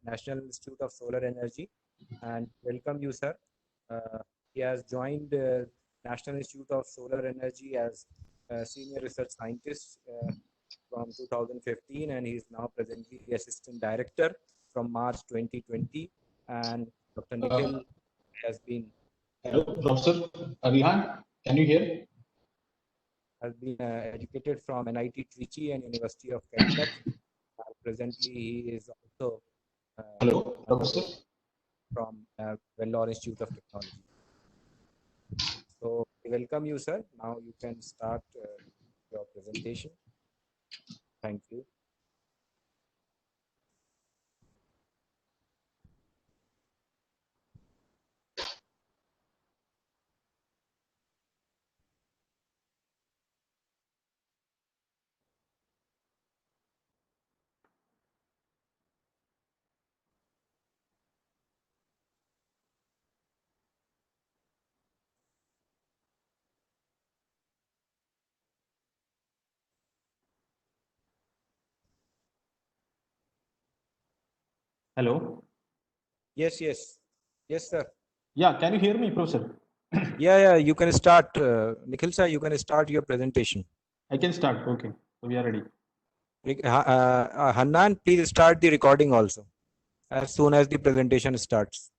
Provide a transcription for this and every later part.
National Institute of Solar Energy, and welcome you, sir. He has joined National Institute of Solar Energy as a senior research scientist from 2015, and he is now presently assistant director from March 2020. And Dr. Nikhil has been Hello, Professor Rihan, can you hear? educated from NIT Trichy and University of Calicut. Presently, he is also Hello, Professor. from Vellore Institute of Technology. So, we welcome you, sir. Now you can start your presentation. Thank you. Hello. Yes, sir. Yeah, can you hear me, Professor? Yeah, you can start. Nikhil sir, you can start your presentation. I can start. Okay, so we are ready. Hannan, please start the recording also as soon as the presentation starts.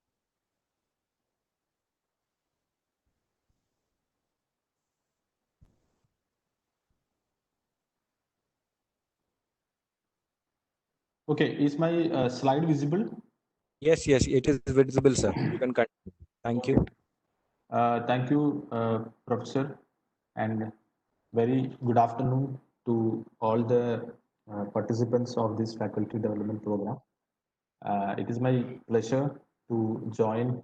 Okay, is my slide visible? Yes, it is visible, sir. You can continue. Thank you. Thank you, Professor, and very good afternoon to all the participants of this faculty development program. It is my pleasure to join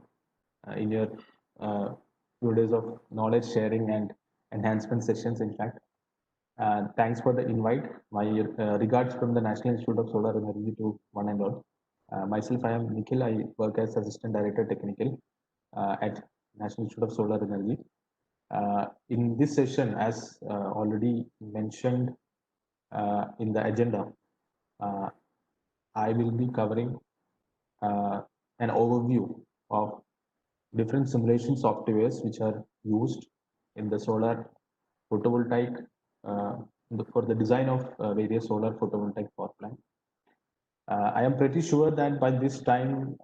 in your few days of knowledge sharing and enhancement sessions, in fact. Thanks for the invite. My regards from the National Institute of Solar Energy to one and all. Myself, I am Nikhil. I work as Assistant Director Technical at National Institute of Solar Energy. In this session, as already mentioned in the agenda, I will be covering an overview of different simulation softwares which are used in the solar photovoltaic for the design of various solar photovoltaic power plants. I am pretty sure that by this time,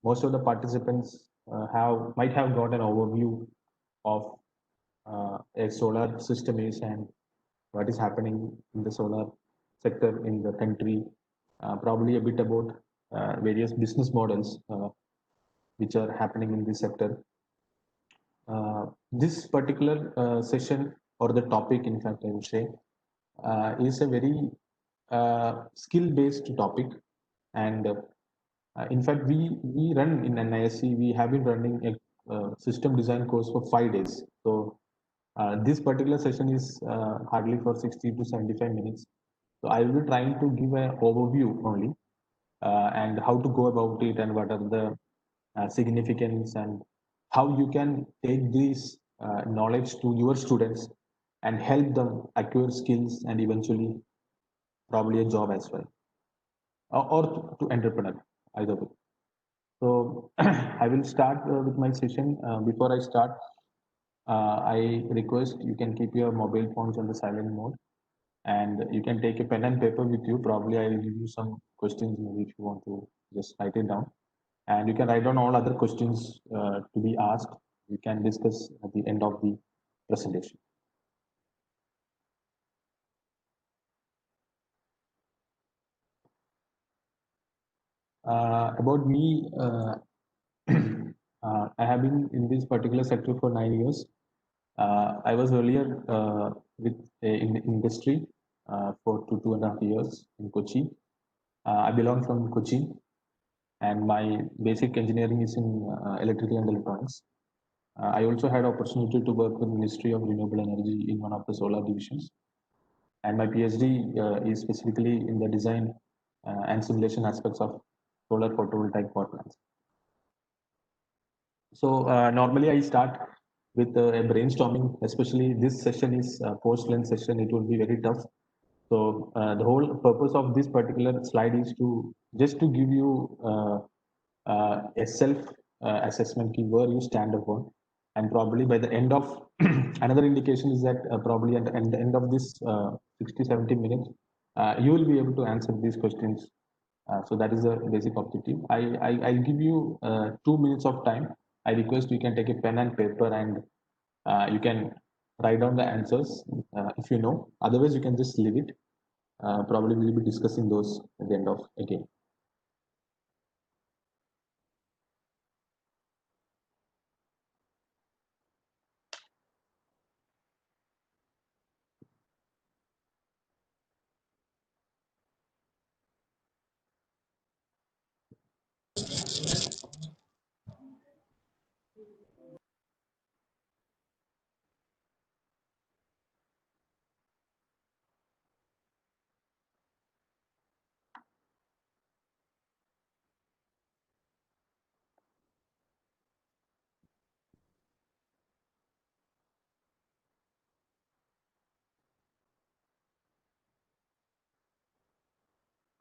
most of the participants might have got an overview of a solar system is and what is happening in the solar sector in the country. Probably a bit about various business models which are happening in this sector. This particular session or the topic, in fact, I would say, is a very skill-based topic, and in fact, we run in NISC. We have been running a system design course for 5 days. So this particular session is hardly for 60 to 75 minutes. So I will be trying to give an overview only and how to go about it and what are the significance and how you can take this knowledge to your students and help them acquire skills and eventually probably a job as well or to entrepreneur either way. So I will start with my session. Before I start, I request you can keep your mobile phones on the silent mode and you can take a pen and paper with you. Probably I will give you some questions maybe if you want to just write it down. And you can write down all other questions to be asked. We can discuss at the end of the presentation. About me, I have been in this particular sector for 9 years. I was earlier with in the industry for 2.5 years in Kochi. I belong from Kochi, and my basic engineering is in electrical and electronics. I also had opportunity to work with Ministry of Renewable Energy in one of the solar divisions, and my PhD is specifically in the design and simulation aspects of solar photovoltaic power plants. So normally I start with a brainstorming, especially this session is a post-lunch session. It will be very tough So the whole purpose of this particular slide is to just to give you a self assessment key where you stand upon, and probably by the end of another indication is that probably at the end of this 60 70 minutes you will be able to answer these questions. So that is the basic objective. I'll give you 2 minutes of time. I request you can take a pen and paper and you can write down the answers if you know. Otherwise, you can just leave it. Probably we'll be discussing those at the end of again.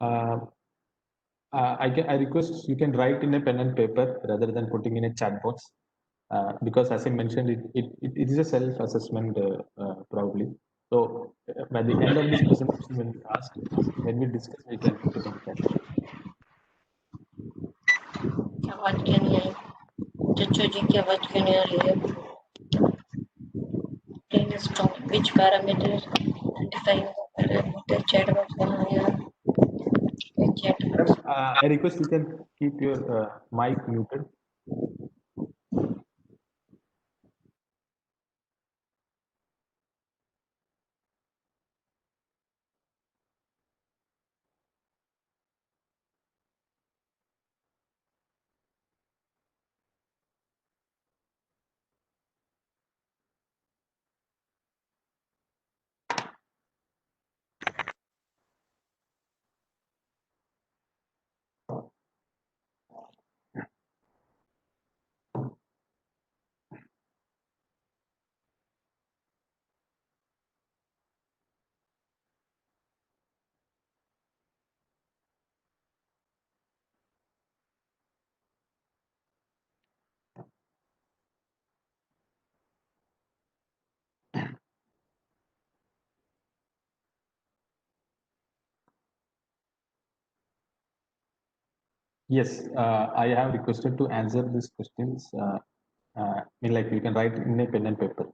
Uh, I request you can write in a pen and paper rather than putting in a chat box, because as I mentioned, it is a self-assessment probably. So by the end of this presentation, when we ask, when we discuss, we can put it in chat. आवाज क्यों नहीं आई? चच्चू जी की आवाज क्यों नहीं आ रही है? Please stop. Which parameter identifying the parameter chat box बना यार? Chat box. I request you can keep your mic muted. Yes, I have requested to answer these questions. Like you can write in a pen and paper,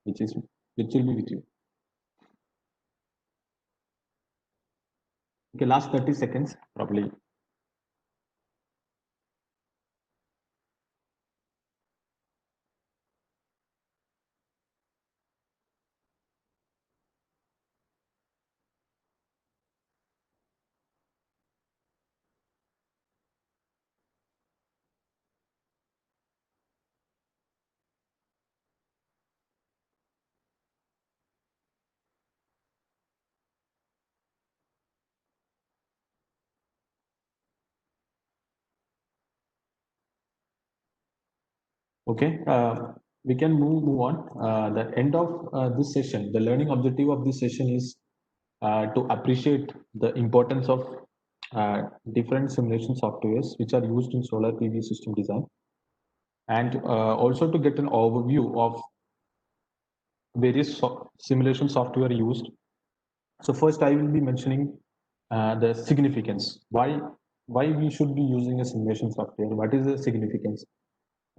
which will be with you. Okay, last 30 seconds probably. Okay, we can move on. The end of this session, the learning objective of this session is to appreciate the importance of different simulation softwares which are used in solar PV system design, and also to get an overview of various simulation software used. So first, I will be mentioning the significance. Why we should be using a simulation software? What is the significance?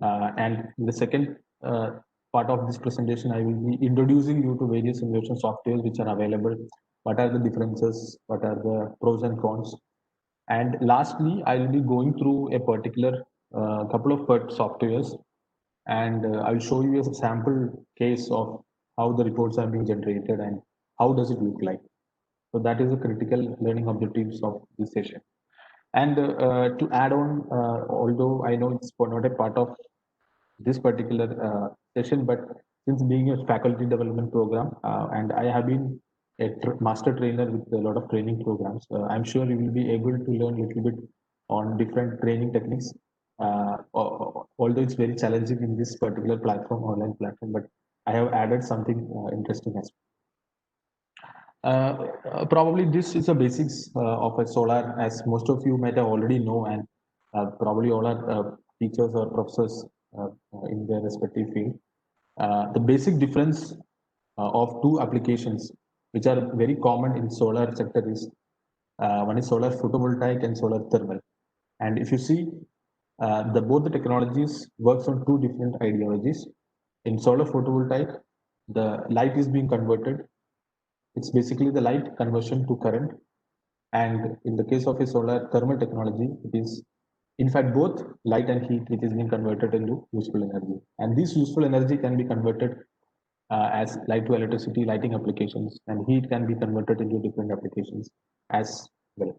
And in the second part of this presentation, I will be introducing you to various simulation softwares which are available. What are the differences? What are the pros and cons? And lastly, I will be going through a particular couple of softwares, and I will show you a sample case of how the reports are being generated and how does it look like. So that is the critical learning objectives of this session. And to add on, although I know it's not a part of this particular session, but since being a faculty development program, and I have been a master trainer with a lot of training programs, I'm sure you will be able to learn a little bit on different training techniques. Although it's very challenging in this particular platform, online platform, but I have added something interesting as well. Probably this is the basics of a solar, as most of you might have already know, and probably all our teachers or professors in their respective field. The basic difference of two applications which are very common in solar sector is one is solar photovoltaic and solar thermal. And if you see, both the technologies works on two different ideologies. In solar photovoltaic, the light is being converted. It's basically the light conversion to current. And in the case of a solar thermal technology, it is in fact both light and heat which is being converted into useful energy. And this useful energy can be converted as light to electricity lighting applications, and heat can be converted into different applications as well.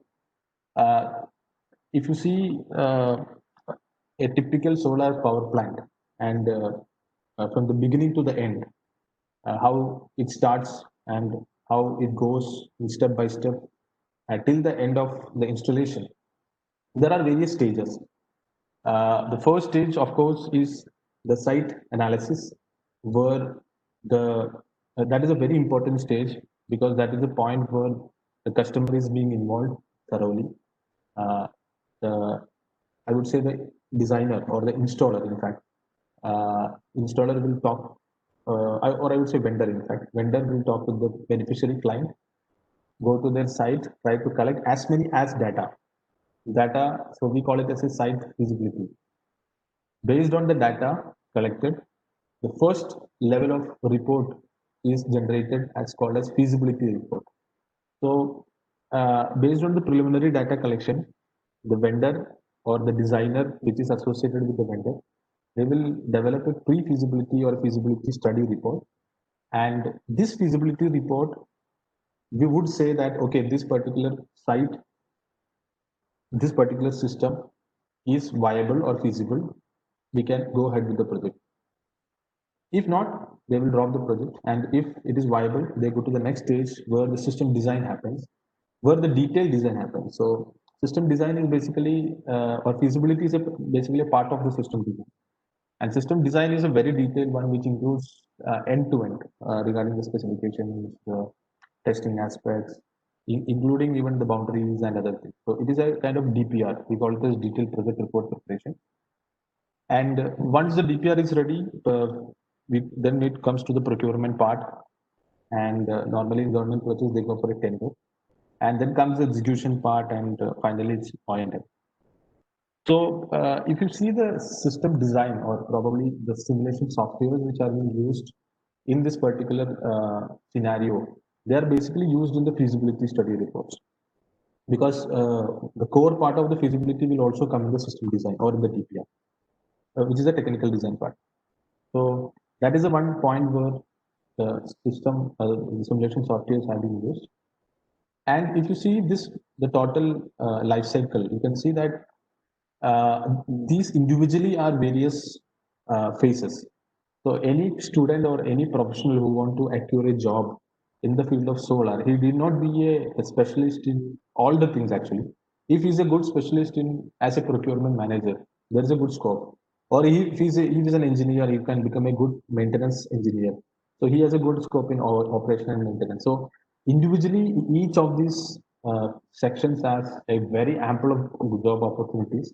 If you see a typical solar power plant, and from the beginning to the end, how it starts and how it goes step by step till the end of the installation, there are various stages. The first stage, of course, is the site analysis, where that is a very important stage, because that is the point where the customer is being involved thoroughly. The I would say the designer or the installer, in fact, installer will talk, or I would say vendor. In fact, vendor will talk with the beneficiary client, go to their site, try to collect as many as data. So we call it as a site feasibility. Based on the data collected, the first level of report is generated as called as feasibility report. So based on the preliminary data collection, the vendor or the designer which is associated with the vendor, they will develop a pre-feasibility or feasibility study report. And this feasibility report, we would say that, okay, this particular site, this particular system is viable or feasible, we can go ahead with the project. If not, they will drop the project. And if it is viable, they go to the next stage where the system design happens, where the detailed design happens. So system design is basically, or feasibility is basically a part of the system design. And system design is a very detailed one, which includes end to end regarding the specifications, the testing aspects, including even the boundaries and other things. So it is a kind of DPR. We call it as detailed project report preparation. And once the DPR is ready, then it comes to the procurement part. And normally in government projects, they go for a tender. And then comes the execution part, and finally it's O&M. So if you see the system design, or probably the simulation softwares which are being used in this particular scenario, they are basically used in the feasibility study reports, because the core part of the feasibility will also come in the system design or in the DPR, which is the technical design part. So that is the one point where the system simulation softwares have been used. And if you see this, the total life cycle, you can see that these individually are various phases. So any student or any professional who want to acquire a job in the field of solar, he need not be a specialist in all the things actually. If he's a good specialist in as a procurement manager, there is a good scope. Or if he is an engineer, he can become a good maintenance engineer. So he has a good scope in operation and maintenance. So individually, each of these sections has a very ample of job opportunities.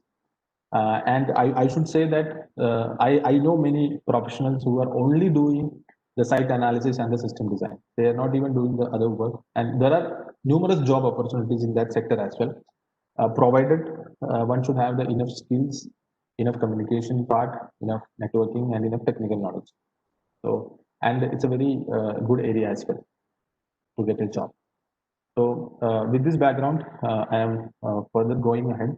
And I should say that I know many professionals who are only doing the site analysis and the system design. They are not even doing the other work. And there are numerous job opportunities in that sector as well, provided one should have the enough skills, enough communication part, enough networking, and enough technical knowledge. So, and it's a very good area as well to get a job. So with this background, I am further going ahead.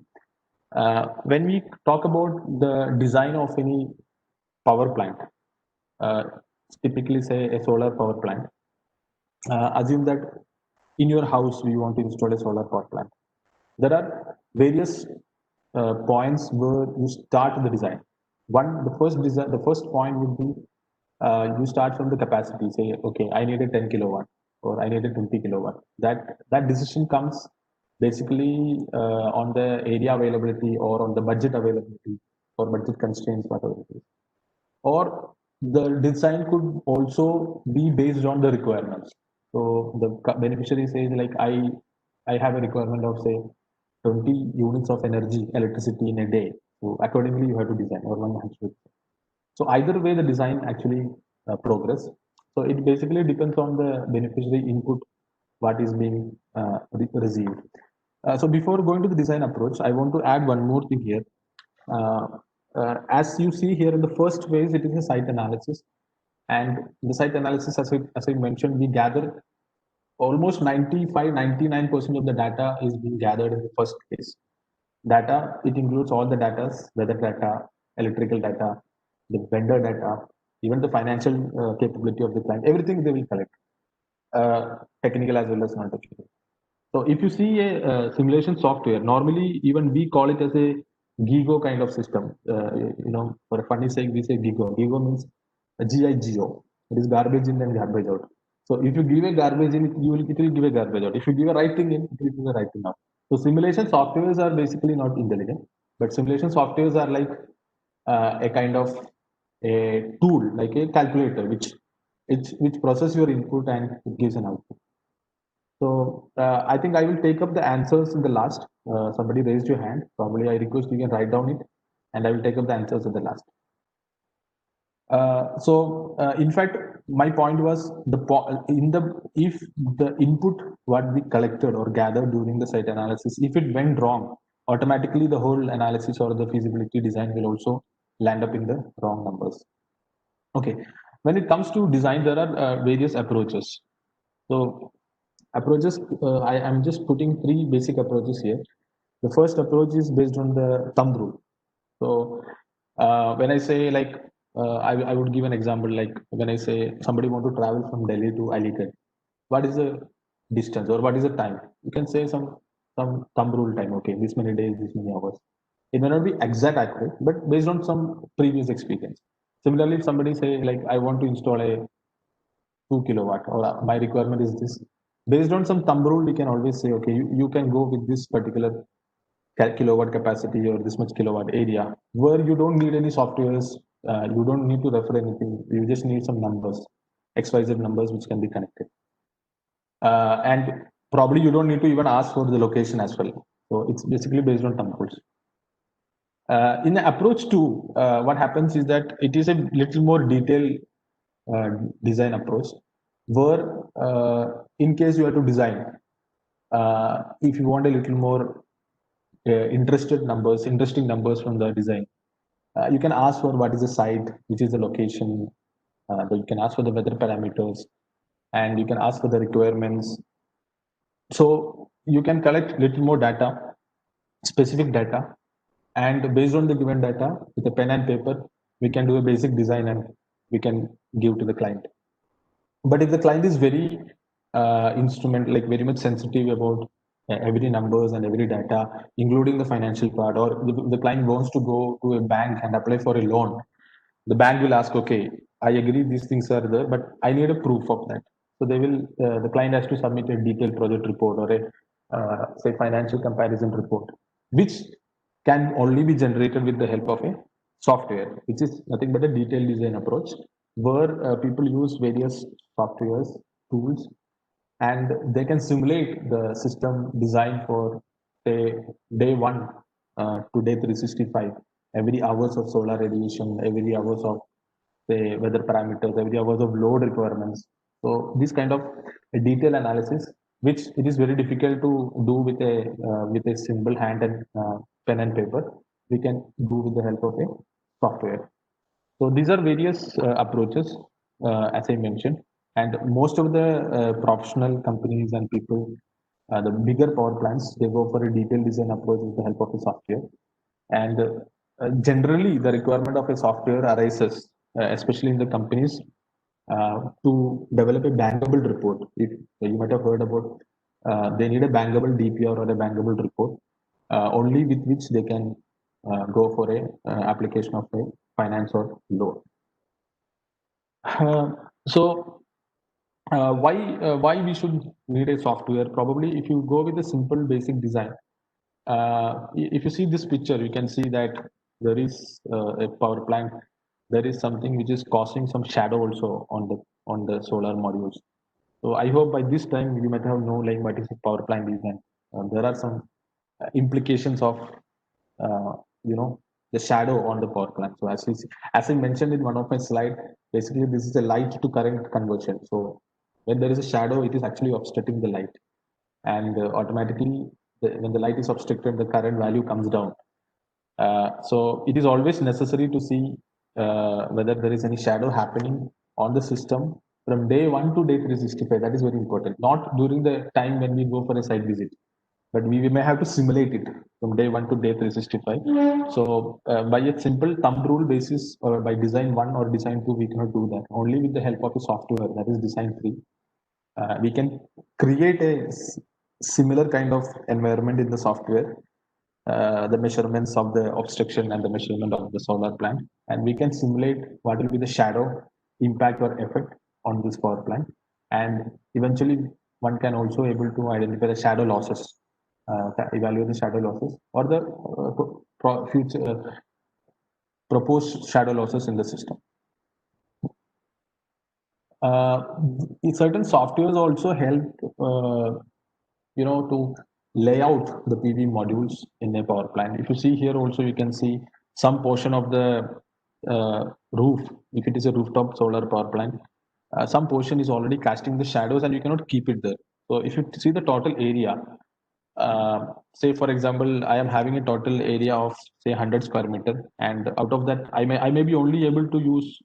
When we talk about the design of any power plant, typically say a solar power plant, assume that in your house we want to install a solar power plant. There are various points where you start the design. The first point would be you start from the capacity. Say, okay, I need a 10 kilowatt or I need a 20 kilowatt. That decision comes basically on the area availability or on the budget availability or budget constraints, whatever it is. Or the design could also be based on the requirements. So the beneficiary says like I have a requirement of say 20 units of energy, electricity in a day. So accordingly, you have to design or one has to. So either way, the design actually progress. So it basically depends on the beneficiary input, what is being received. So before going to the design approach, I want to add one more thing here. Uh, as you see here in the first phase, it is a site analysis. And the site analysis, as I mentioned, we gather almost 95, 99% of the data is being gathered in the first phase. Data, it includes all the data, weather data, electrical data, the vendor data, even the financial capability of the client, everything they will collect, technical as well as non-technical. So if you see a simulation software, normally even we call it as a GIGO kind of system. For a funny sake, we say GIGO. GIGO means GIGO. It is garbage in and garbage out. So if you give a garbage in, it will give a garbage out. If you give a right thing in, it will give a right thing out. So simulation softwares are basically not intelligent, but simulation softwares are like a kind of a tool, like a calculator, which process your input and it gives an output. So I think I will take up the answers in the last. Somebody raised your hand. Probably I request you can write down it, and I will take up the answers at the last. In fact, my point was if the input what we collected or gathered during the site analysis, if it went wrong, automatically the whole analysis or the feasibility design will also land up in the wrong numbers. Okay, when it comes to design, there are various approaches. So approaches, I am just putting three basic approaches here. The first approach is based on the thumb rule. So when I say like, I would give an example, like when I say somebody want to travel from Delhi to Aligarh, what is the distance or what is the time? You can say some thumb rule time, okay, this many days, this many hours. It may not be exact accurate, but based on some previous experience. Similarly, if somebody say like, I want to install a 2 kilowatt or my requirement is this, based on some thumb rule, we can always say, okay, you can go with this particular kilowatt capacity or this much kilowatt area, where you don't need any softwares, you don't need to refer anything, you just need some numbers, xyz numbers which can be connected, and probably you don't need to even ask for the location as well. So it's basically based on thumb rules. In the approach 2, what happens is that it is a little more detailed design approach, where in case you have to design, if you want a little more interesting numbers from the design, you can ask for what is the site, which is the location, you can ask for the weather parameters, and you can ask for the requirements. So you can collect little more data, specific data, and based on the given data, with a pen and paper, we can do a basic design and we can give to the client. But if the client is very very much sensitive about every numbers and every data, including the financial part, or the client wants to go to a bank and apply for a loan, the bank will ask, okay, I agree these things are there, but I need a proof of that. So the client has to submit a detailed project report or a say financial comparison report, which can only be generated with the help of a software, which is nothing but a detailed design approach, where people use various softwares, tools, and they can simulate the system design for say day 1 to day 365, every hours of solar radiation, every hours of say weather parameters, every hours of load requirements. So this kind of a detailed analysis, which it is very difficult to do with a simple hand and pen and paper, we can do with the help of a software. So these are various approaches, as I mentioned, and most of the professional companies and people, the bigger power plants, they go for a detailed design approach with the help of a software. And generally, the requirement of a software arises, especially in the companies, to develop a bankable report. If you might have heard about, they need a bankable DPR or a bankable report, only with which they can go for a application of a finance or loan. Why we should need a software? Probably if you go with a simple basic design, if you see this picture, you can see that there is a power plant. There is something which is causing some shadow also on the solar modules. So I hope by this time you might have known like what is a power plant design. There are some implications of uh, you know the shadow on the power plant. So as I mentioned in one of my slide, basically this is a light to current conversion. So when there is a shadow, it is actually obstructing the light, and automatically when the light is obstructed, the current value comes down. So it is always necessary to see whether there is any shadow happening on the system from day 1 to day 365. That is very important. Not during the time when we go for a site visit, but we may have to simulate it from day 1 to day 365. So by a simple thumb rule basis, or by design 1 or design 2, we cannot do that. Only with the help of a software, that is design 3, we can create a similar kind of environment in the software, the measurements of the obstruction and the measurement of the solar plant, and we can simulate what will be the shadow impact or effect on this power plant. And eventually one can also able to identify the shadow losses, evaluate the shadow losses or the future proposed shadow losses in the system. uh, Certain softwares also help to lay out the PV modules in a power plant. If you see here also, you can see some portion of the roof. If it is a rooftop solar power plant, some portion is already casting the shadows, and you cannot keep it there. So if you see the total area, say for example, I am having a total area of say 100 square meter, and out of that, I may be only able to use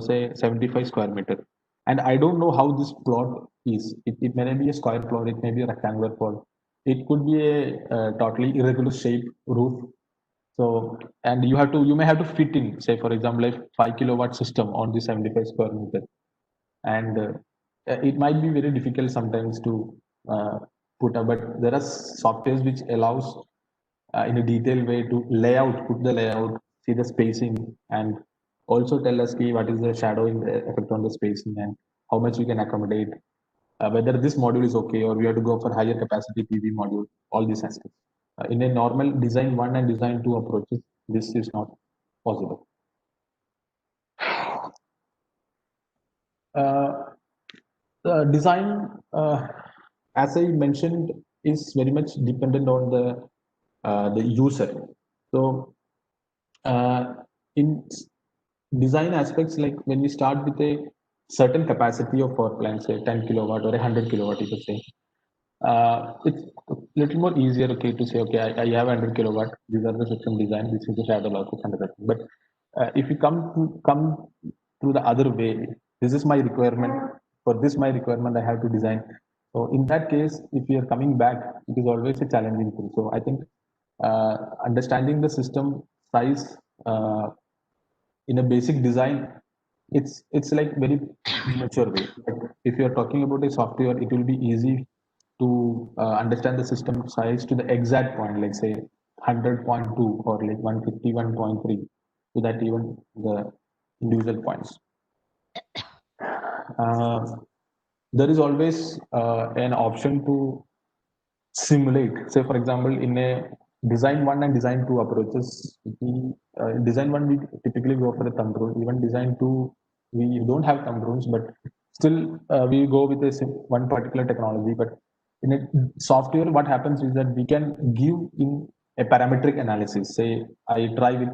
say 75 square meter, and I don't know how this plot is. It may be a square plot, it may be a rectangular plot, it could be a totally irregular shape roof. So, and you may have to fit in, say for example, a 5 kilowatt system on the 75 square meter, and it might be very difficult sometimes to put up, but there are softwares which allows in a detailed way to put the layout, see the spacing, and also tell us what is the shadow in the effect on the spacing and how much we can accommodate, whether this module is okay or we have to go for higher capacity PV module, all these aspects. In a normal design 1 and design 2 approaches, this is not possible. Uh, the design, as I mentioned, is very much dependent on the user. So in design aspects, like when we start with a certain capacity of power plant, say 10 kilowatt or 100 kilowatt, you could say, it's a little more easier, okay, to say, okay, I have 100 kilowatt, these are the system design, this is the shadow losses and everything. But if you come through the other way, this is my requirement, for this my requirement, I have to design. So in that case, if you are coming back, it is always a challenging thing. So I think understanding the system size in a basic design, it's like very mature way. But if you are talking about a software, it will be easy to understand the system size to the exact point, like say 100.2 or like 151.3, so that even the individual points. There is always an option to simulate. Say for example, in a design 1 and design 2 approaches, design 1 we typically go for a thumb rule. Even design 2 we don't have thumb rules, but still we go with one particular technology. But in a software, what happens is that we can give in a parametric analysis. Say I try with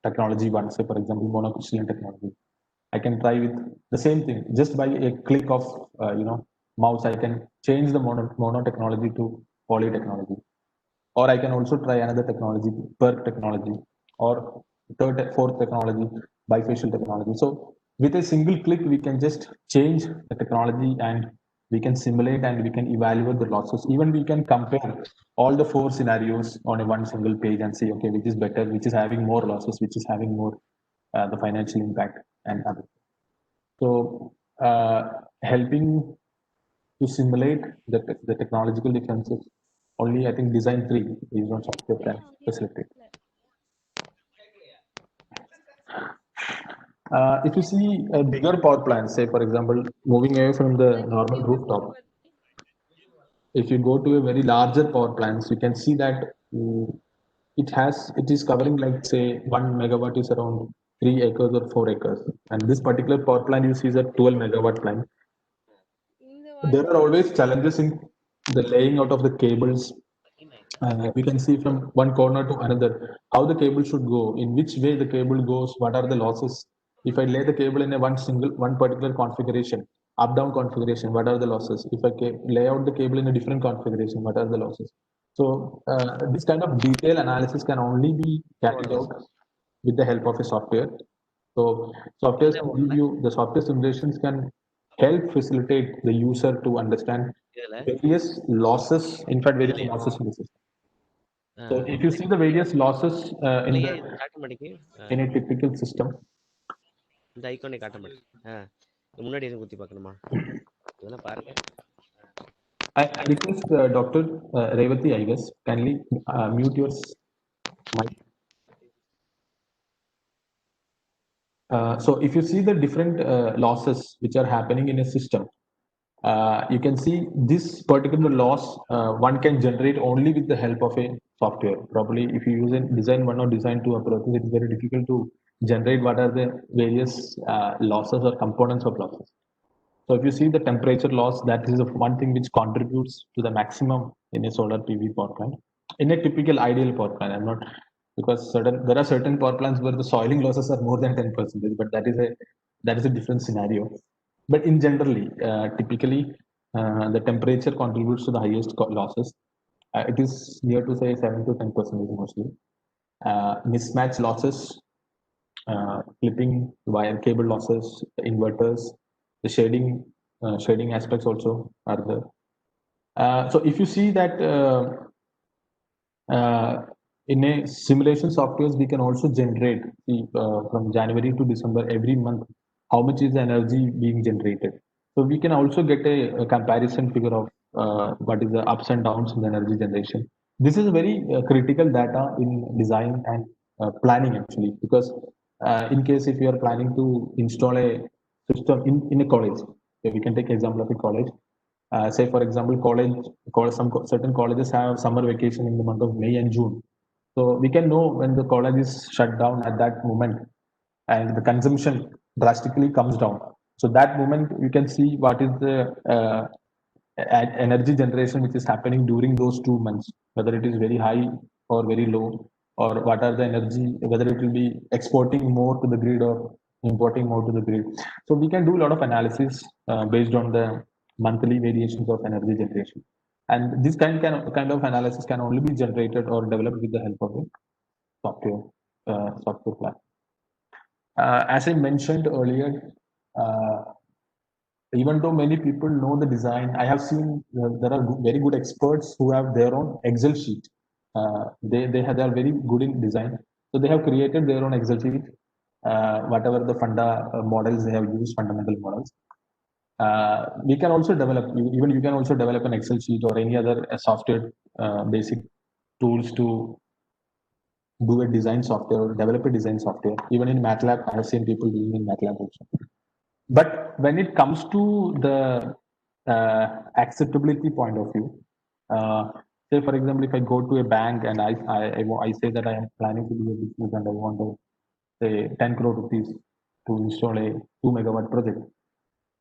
technology 1, say for example monocrystalline technology. I can try with the same thing just by a click of mouse. I can change the mono technology to poly technology, or I can also try another technology, PERC technology, or fourth technology, bifacial technology. So with a single click, we can just change the technology, and we can simulate and we can evaluate the losses. Even we can compare all the 4 scenarios on a one single page and see, okay, which is better, which is having more losses, which is having more the financial impact and other. So helping to simulate the technological differences, only I think design 3 is not software can facilitate. If you see a bigger power plant, say for example, moving away from the normal rooftop, if you go to a very larger power plants, you can see that it is covering like say 1 megawatt is around 3 acres or 4 acres, and this particular power plant you see is a 12 megawatt plant. there are always challenges in the laying out of the cables. We can see from one corner to another how the cable should go, in which way the cable goes, what are the losses. If I lay the cable in a one particular configuration, up down configuration, what are the losses? If I lay out the cable in a different configuration, what are the losses? So this kind of detailed analysis can only be carried out with the help of a software. So the software simulations can help facilitate the user to understand various losses, in fact, various losses in the system. So if you see the various losses in a typical system, இந்த ஐகானை காட்ட மாட்டேன். முன்னாடி எதுவும் குத்தி பார்க்கணுமா? இதெல்லாம் பாருங்க. I request Dr. Revati, I guess, kindly mute your mic. So if you see the different losses which are happening in a system, you can see this particular loss one can generate only with the help of a software. Probably if you use a design 1 or design 2 approach, it's very difficult to generate what are the various losses or components of losses. So if you see the temperature loss, that is the one thing which contributes to the maximum in a solar PV power plant. In a typical ideal power plant, I'm not, because there are certain power plants where the soiling losses are more than 10%, but that is a different scenario. But in generally, typically, the temperature contributes to the highest losses. It is near to say 7 to 10% mostly. Mismatch losses, clipping, wire cable losses, inverters, the shading aspects also are there. So if you see that in a simulation softwares, we can also generate from January to December every month how much is the energy being generated. So we can also get a comparison figure of what is the ups and downs in the energy generation. This is very critical data in design and planning actually, because in case if you are planning to install a system in a college, we can take example of a college. Say for example, certain colleges have summer vacation in the month of May and June. So we can know when the college is shut down at that moment and the consumption drastically comes down. So that moment you can see what is the energy generation which is happening during those 2 months, whether it is very high or very low, or what are the energy, whether it will be exporting more to the grid or importing more to the grid. So we can do a lot of analysis based on the monthly variations of energy generation. And this kind of analysis can only be generated or developed with the help of a software plan. As I mentioned earlier, even though many people know the design, I have seen there are very good experts who have their own Excel sheet. They are very good in design, so they have created their own Excel sheet. Whatever the models they have used, fundamental models. We can also develop, even you can also develop an Excel sheet or any other software basic tools to do a design software or develop a design software. Even in MATLAB, I have seen people doing in MATLAB also. But when it comes to the acceptability point of view, say for example, if I go to a bank and I say that I am planning to do a business and I want to say 10 crore rupees to install a 2 megawatt project.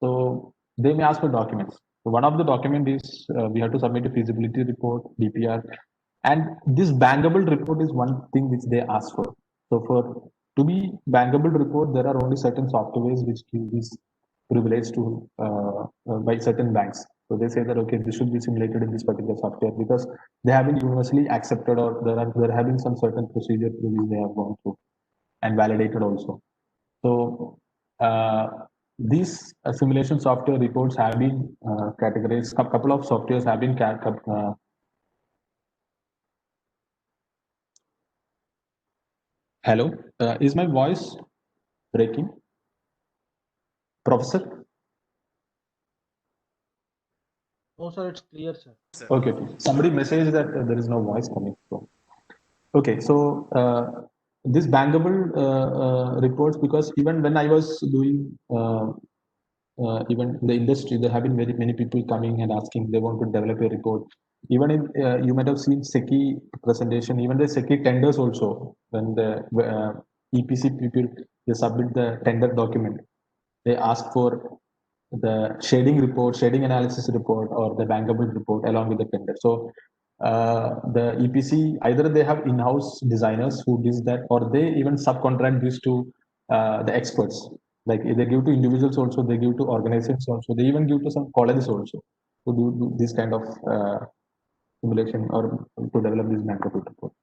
So they may ask for documents. So one of the document is we have to submit a feasibility report, DPR, and this bankable report is one thing which they ask for. So to be bankable report, there are only certain softwares which give this privilege to by certain banks. So they say that okay, this should be simulated in this particular software because they have been universally accepted, or there have been some certain procedure through which they have gone through and validated also. So these simulation software reports have been categorized. A couple of softwares have been hello, is my voice breaking, Professor? No, sir, it's clear, sir. Okay, somebody messaged that there is no voice coming from. Okay, so this bankable reports, because even when I was doing even in the industry, there have been very many people coming and asking they want to develop a report. Even in you might have seen SECI presentation, even the SECI tenders also, when the EPC people they submit the tender document, they ask for the shading report, shading analysis report, or the bankable report along with the tender. So the EPC, either they have in-house designers who do that, or they even subcontract this to the experts. Like they give to individuals also, they give to organizations also, they even give to some colleges also to do this kind of simulation or to develop this bankable report.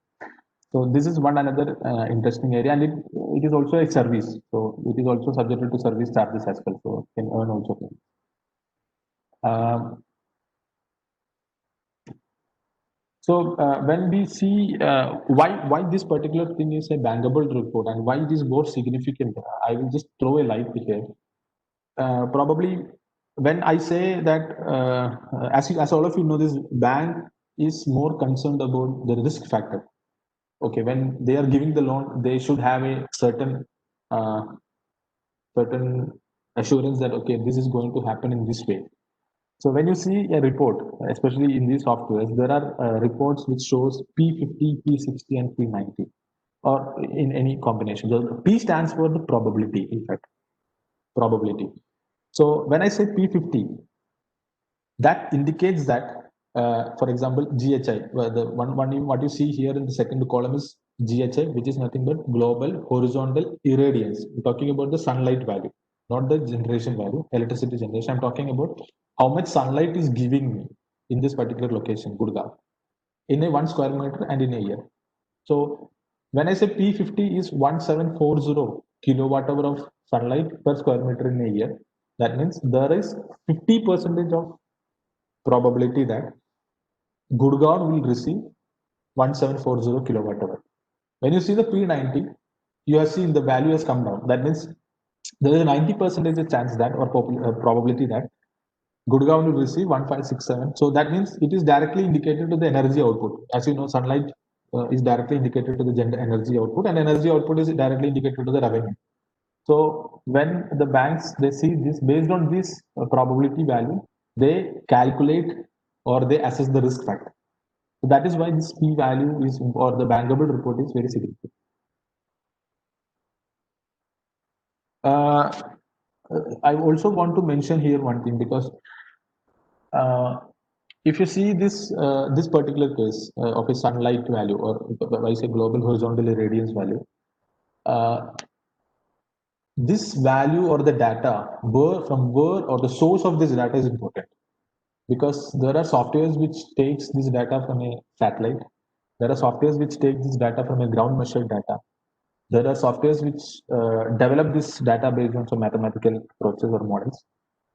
So this is one another interesting area, and it is also a service. So it is also subjected to service charges as well. So can earn also. So when we see why this particular thing is a bankable report and why it is more significant, I will just throw a light here. Probably when I say that, as all of you know, this bank is more concerned about the risk factor. Okay, when they are giving the loan, they should have a certain assurance that okay, this is going to happen in this way. So when you see a report, especially in these softwares, there are reports which shows P50, P60, and P90, or in any combination. The P stands for the probability, in fact, probability. So when I say P50, that indicates that, for example, GHI, what you see here in the second column is GHI, which is nothing but global horizontal irradiance. I'm talking about the sunlight value, not the generation value, electricity generation. I'm talking about how much sunlight is giving me in this particular location, Gurgaon, in a 1 square meter and in a year. So when I say P50 is 1740 kilowatt hour of sunlight per square meter in a year, that means there is 50% of probability that Gurgaon will receive 1740 kilowatt hour. When you see the P90, you are seeing the value has come down. That means there is a 90% chance that, or probability that Gurgaon will receive 1567. So that means it is directly indicated to the energy output. As you know, sunlight is directly indicated to the energy output, and energy output is directly indicated to the revenue. So when the banks, they see this, based on this probability value, they calculate or they assess the risk factor. So that is why this P value is, or the bankable report is very significant. I also want to mention here one thing, because if you see this this particular case of a sunlight value, or I say global horizontal irradiance value, this value or the data, from where or the source of this data is important, because there are softwares which takes this data from a satellite. There are softwares which take this data from a ground measured data. There are softwares which develop this data based on some mathematical approaches or models.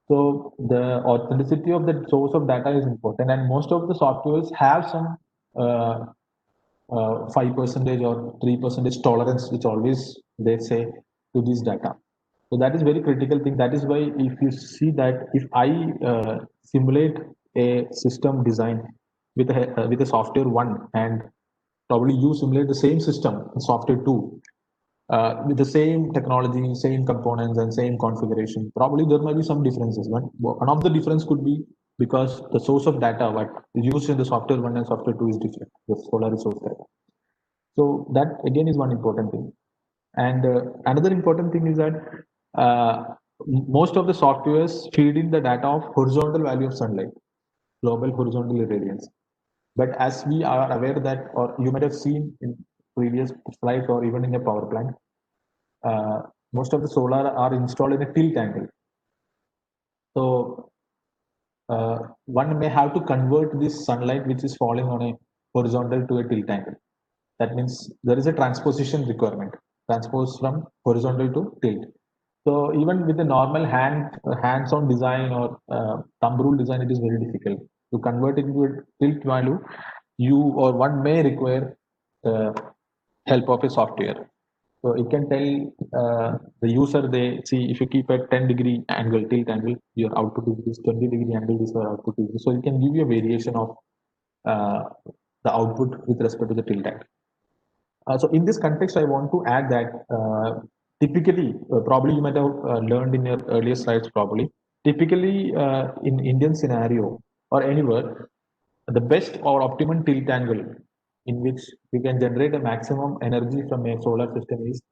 So the authenticity of the source of data is important, and most of the softwares have some 5% or 3% tolerance, which always they say to this data. So that is very critical thing. That is why if you see that if I simulate a system design with a software 1, and probably you simulate the same system in software 2, with the same technology, same components, and same configuration, probably there might be some differences. But one of the difference could be because the source of data what is used in the software 1 and software 2 is different, the solar resource data. So that again is one important thing. And another important thing is that most of the softwares feed in the data of horizontal value of sunlight, global horizontal irradiance. But as we are aware that, or you might have seen in previous slides or even in a power plant, most of the solar are installed in a tilt angle. So one may have to convert this sunlight which is falling on a horizontal to a tilt angle. That means there is a transposition requirement, transpose from horizontal to tilt. So even with the normal hands-on design or thumb rule design, it is very difficult to convert it into a tilt value. You or one may require help of a software. So it can tell the user, they see if you keep a 10-degree angle, tilt angle, your output is this 20-degree angle, this your output is this. So it can give you a variation of the output with respect to the tilt angle. So in this context, I want to add that typically, probably you might have learned in your earlier slides, probably, typically in Indian scenario or anywhere, the best or optimum tilt angle in which we can generate a maximum energy from a solar system is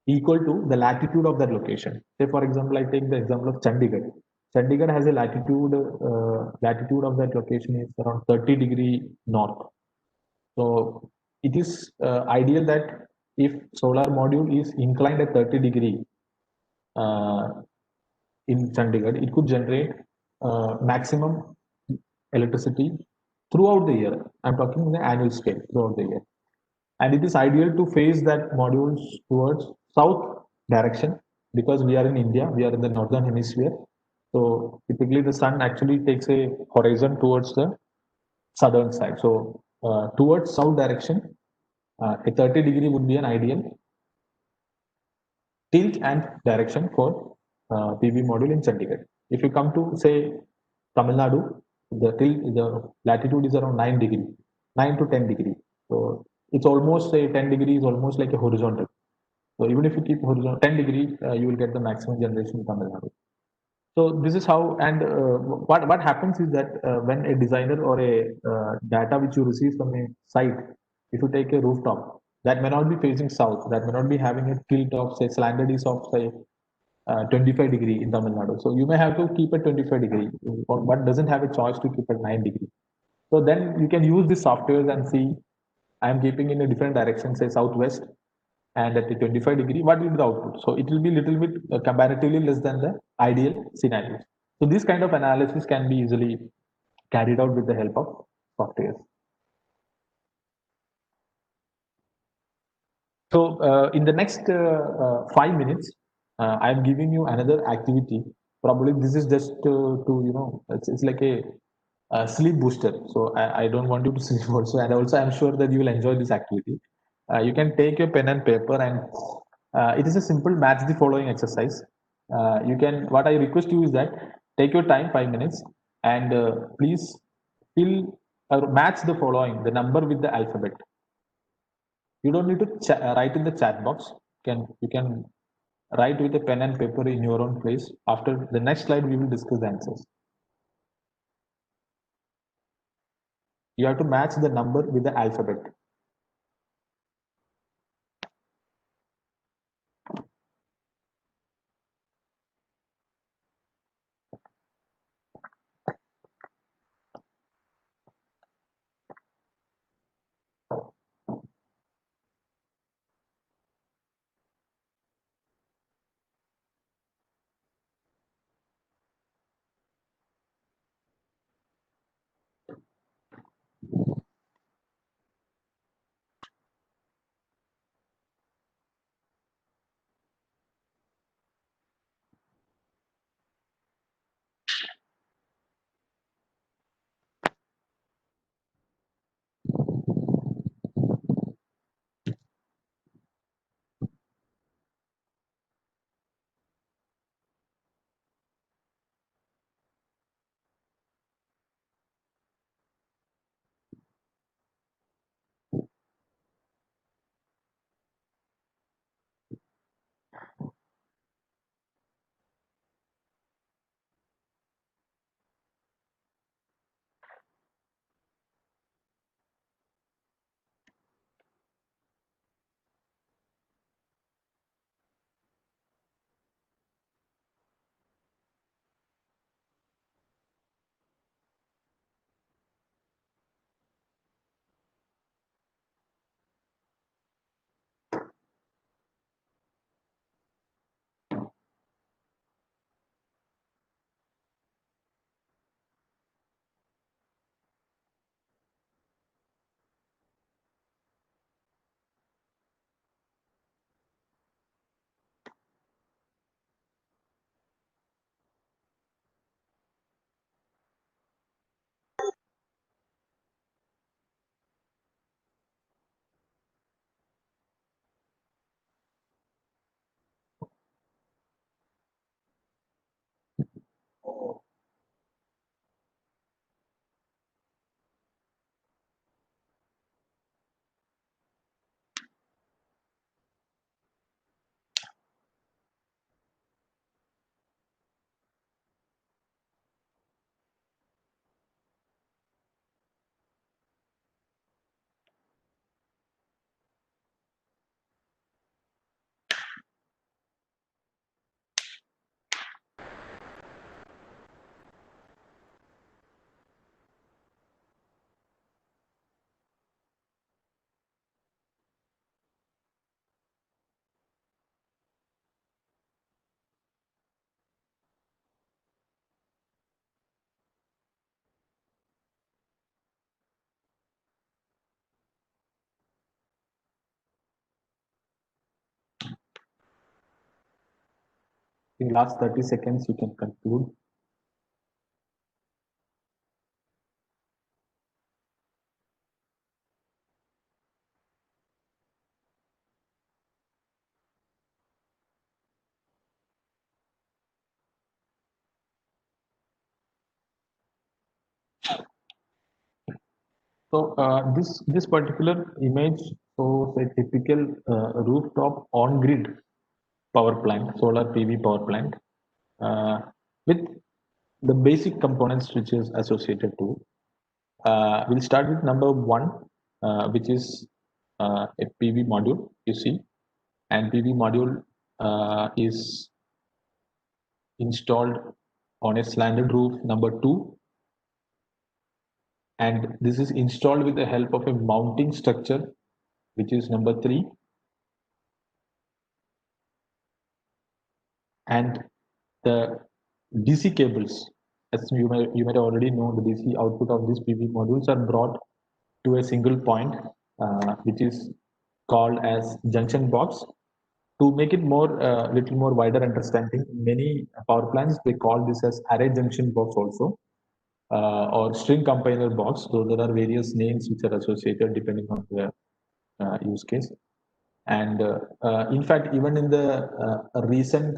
equal to the latitude of that location. Say, for example, I take the example of Chandigarh. Chandigarh has a latitude of that location is around 30° north. So it is ideal that if solar module is inclined at 30° uh, in Chandigarh, it could generate maximum electricity throughout the year. I'm talking in the annual scale throughout the year. And it is ideal to face that modules towards south direction because we are in India, we are in the northern hemisphere. So typically the sun actually takes a horizon towards the southern side. So towards south direction, a 30° would be an ideal tilt and direction for PV module in Chandigarh. If you come to say Tamil Nadu, the latitude is around 9°, 9 to 10°. So it's almost say 10° is almost like a horizontal. So even if you keep horizontal 10°, you will get the maximum generation in Tamil Nadu. So this is how, and what happens is that when a designer or a data which you receive from a site, if you take a rooftop, that may not be facing south, that may not be having a tilt of say slanted is of say 25° in Tamil Nadu. So you may have to keep at 25°, but doesn't have a choice to keep at 9°. So then you can use the softwares and see I am keeping in a different direction, say southwest, and at the 25°, what will be the output? So it will be little bit comparatively less than the ideal scenario. So this kind of analysis can be easily carried out with the help of software. So in the next 5 minutes, I'm giving you another activity. Probably this is just to it's like a sleep booster. So I don't want you to sleep also, and also I'm sure that you will enjoy this activity. You can take your pen and paper, and it is a simple match the following exercise. You can. What I request you is that take your time, 5 minutes, and please fill or match the following the number with the alphabet. You don't need to write in the chat box. You can write with a pen and paper in your own place. After the next slide, we will discuss the answers. You have to match the number with the alphabet. In last 30 seconds, you can conclude. So this particular image shows a typical rooftop on-grid power plant, solar PV power plant, with the basic components which is associated to. We'll start with number one, which is a PV module. You see, and PV module is installed on a slanted roof. Number two, and this is installed with the help of a mounting structure, which is number three. And the DC cables, as you might already know, the DC output of these PV modules are brought to a single point, which is called as junction box. To make it more little more wider understanding, many power plants they call this as array junction box also, or string combiner box. So there are various names which are associated depending on the use case. And in fact, even in the recent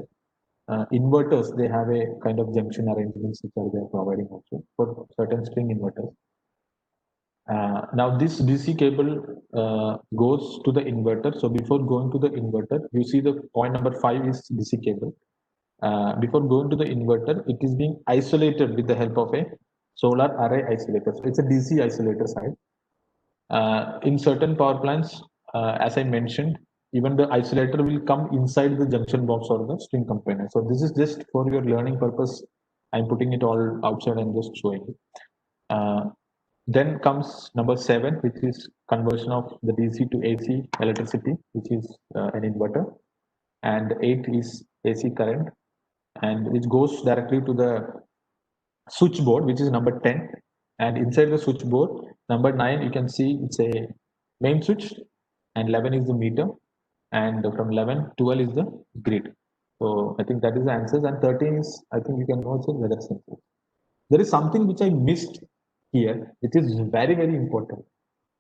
inverters, they have a kind of junction arrangements which are they providing also for certain string inverters. Now this DC cable goes to the inverter. So before going to the inverter, you see the point number 5 is DC cable. Before going to the inverter, it is being isolated with the help of a solar array isolator. So it's a DC isolator side. In certain power plants, as I mentioned, even the isolator will come inside the junction box or the string component. So this is just for your learning purpose. I'm putting it all outside and just showing it. Then comes number 7, which is conversion of the DC to AC electricity, which is an inverter. And 8 is AC current, and which goes directly to the switchboard, which is number 10. And inside the switchboard, number 9, you can see it's a main switch, and 11 is the meter, and from 11, 12 is the grid. So I think that is the answers. And 13 is, I think you can know it's a weather sensor. There is something which I missed here, which is very, very important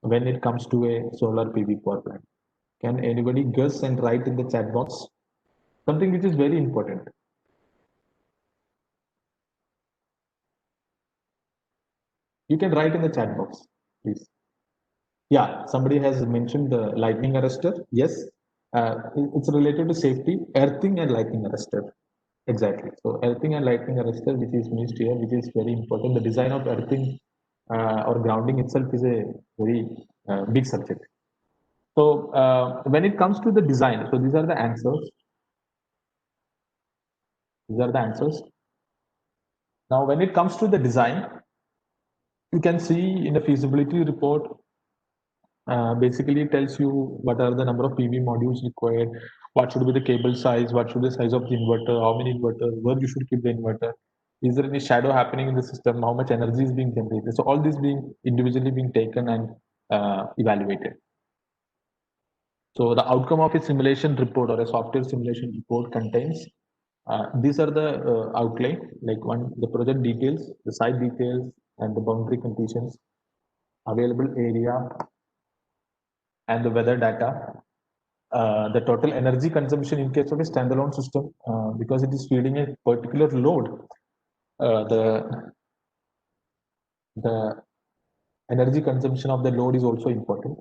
when it comes to a solar PV power plant. Can anybody guess and write in the chat box? Something which is very important. You can write in the chat box, please. Yeah, somebody has mentioned the lightning arrestor. Yes, it's related to safety, earthing and lightning arrestor. Exactly. So earthing and lightning arrestor, which is missed here, which is very important. The design of earthing or grounding itself is a very big subject. So when it comes to the design, so these are the answers. These are the answers. Now, when it comes to the design, you can see in the feasibility report, basically it tells you what are the number of PV modules required, what should be the cable size, what should be the size of the inverter, how many inverters, where you should keep the inverter, is there any shadow happening in the system, how much energy is being generated. So all this being individually being taken and evaluated. So the outcome of a simulation report or a software simulation report contains these are the outlay, like one, the project details, the site details, and the boundary conditions, available area, and the weather data. The total energy consumption in case of a standalone system, because it is feeding a particular load, the energy consumption of the load is also important.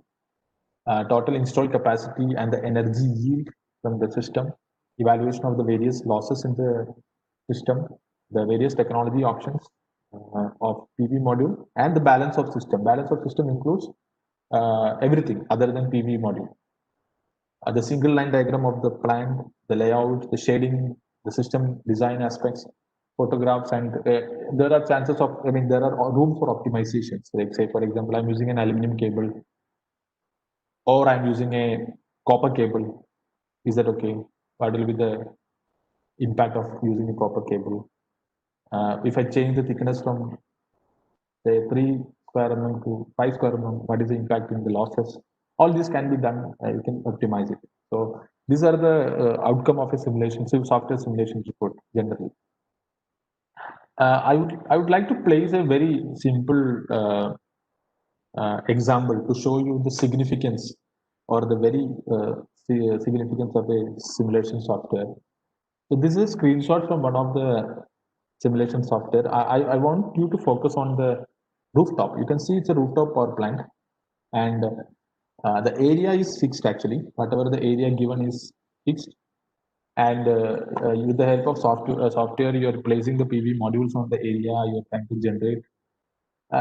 Total installed capacity and the energy yield from the system, evaluation of the various losses in the system, the various technology options of PV module, and the balance of system. Balance of system includes everything other than PV module. The single line diagram of the plant, the layout, the shading, the system design aspects, photographs, and there are chances of, I mean, there are room for optimizations. Like say, for example, I'm using an aluminum cable, or I'm using a copper cable. Is that okay? What will be the impact of using a copper cable? If I change the thickness from say 3 square mm to 5 square mm, what is the impact in the losses? All this can be done. You can optimize it. So These are the outcome of a simulation, software simulation report generally. I would like to place a very simple example to show you the significance or the very significance of a simulation software. So this is a screenshot from one of the simulation software. I want you to focus on the rooftop. You can see it's a rooftop power plant, and the area is fixed actually. Whatever the area given is fixed, and with the help of software, you are placing the PV modules on the area you are trying to generate.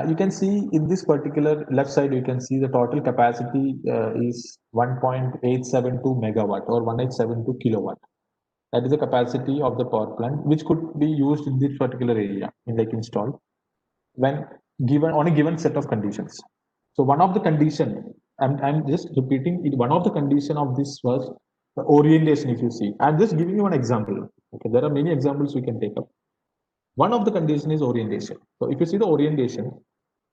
You can see in this particular left side, you can see the total capacity is 1.872 megawatt or 1872 kilowatt. That is the capacity of the power plant, which could be used in this particular area, in like installed, when given on a given set of conditions. So one of the condition, I'm just repeating it, one of the condition of this was the orientation. If you see, I'm just giving you one example. Okay, there are many examples we can take up. One of the condition is orientation. So if you see the orientation,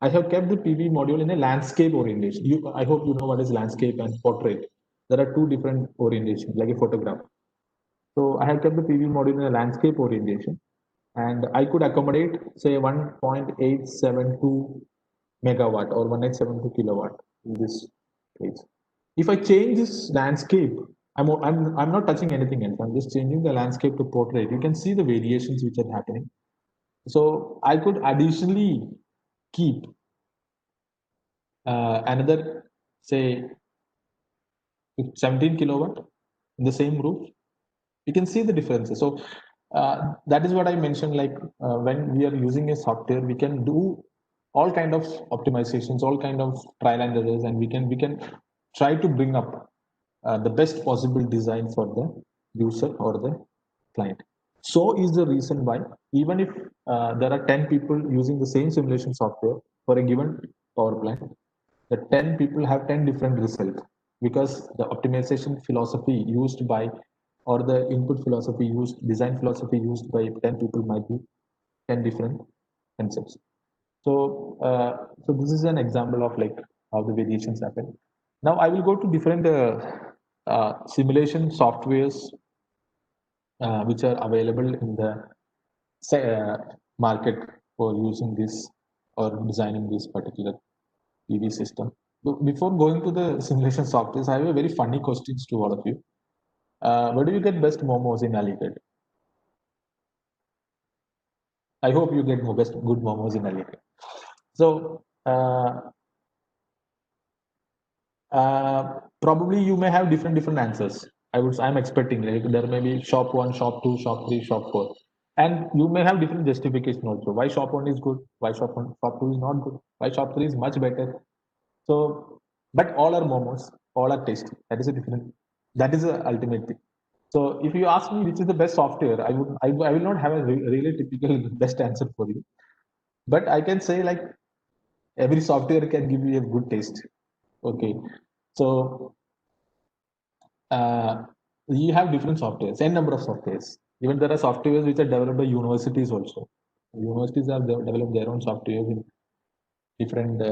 I have kept the PV module in a landscape orientation. I hope you know what is landscape and portrait. There are two different orientations, like a photograph. So I have kept the PV module in a landscape orientation, and I could accommodate say 1.872 megawatt or 1872 kilowatt in this case. If I change this landscape, I'm not touching anything else. I'm just changing the landscape to portrait. You can see the variations which are happening. So I could additionally keep another say 17 kilowatt in the same roof. You can see the differences. So that is what I mentioned. Like when we are using a software, we can do all kind of optimizations, all kind of trial and errors, and we can try to bring up the best possible design for the user or the client. So is the reason why even if there are 10 people using the same simulation software for a given power plant, the 10 people have 10 different results because the optimization philosophy used by or the input philosophy used, design philosophy used by 10 people might be 10 different concepts. So, so this is an example of like how the variations happen. Now I will go to different simulation softwares which are available in the market for using this or designing this particular PV system. So before going to the simulation softwares, I have a very funny questions to all of you. Where do you get best momos in Aligarh? I hope you get best good momos in Aligarh. So probably you may have different answers. I'm expecting like there may be shop 1, shop 2, shop 3, shop 4, and you may have different justification also. Why shop 1 is good? Why shop 2 is not good? Why shop 3 is much better? So, but all are momos, all are tasty. That is a different. That is the ultimate thing. So, if you ask me which is the best software, I will not have a really typical best answer for you. But I can say like every software can give you a good taste. Okay, so you have different softwares, n number of softwares. Even there are softwares which are developed by universities also. Universities have developed their own softwares in different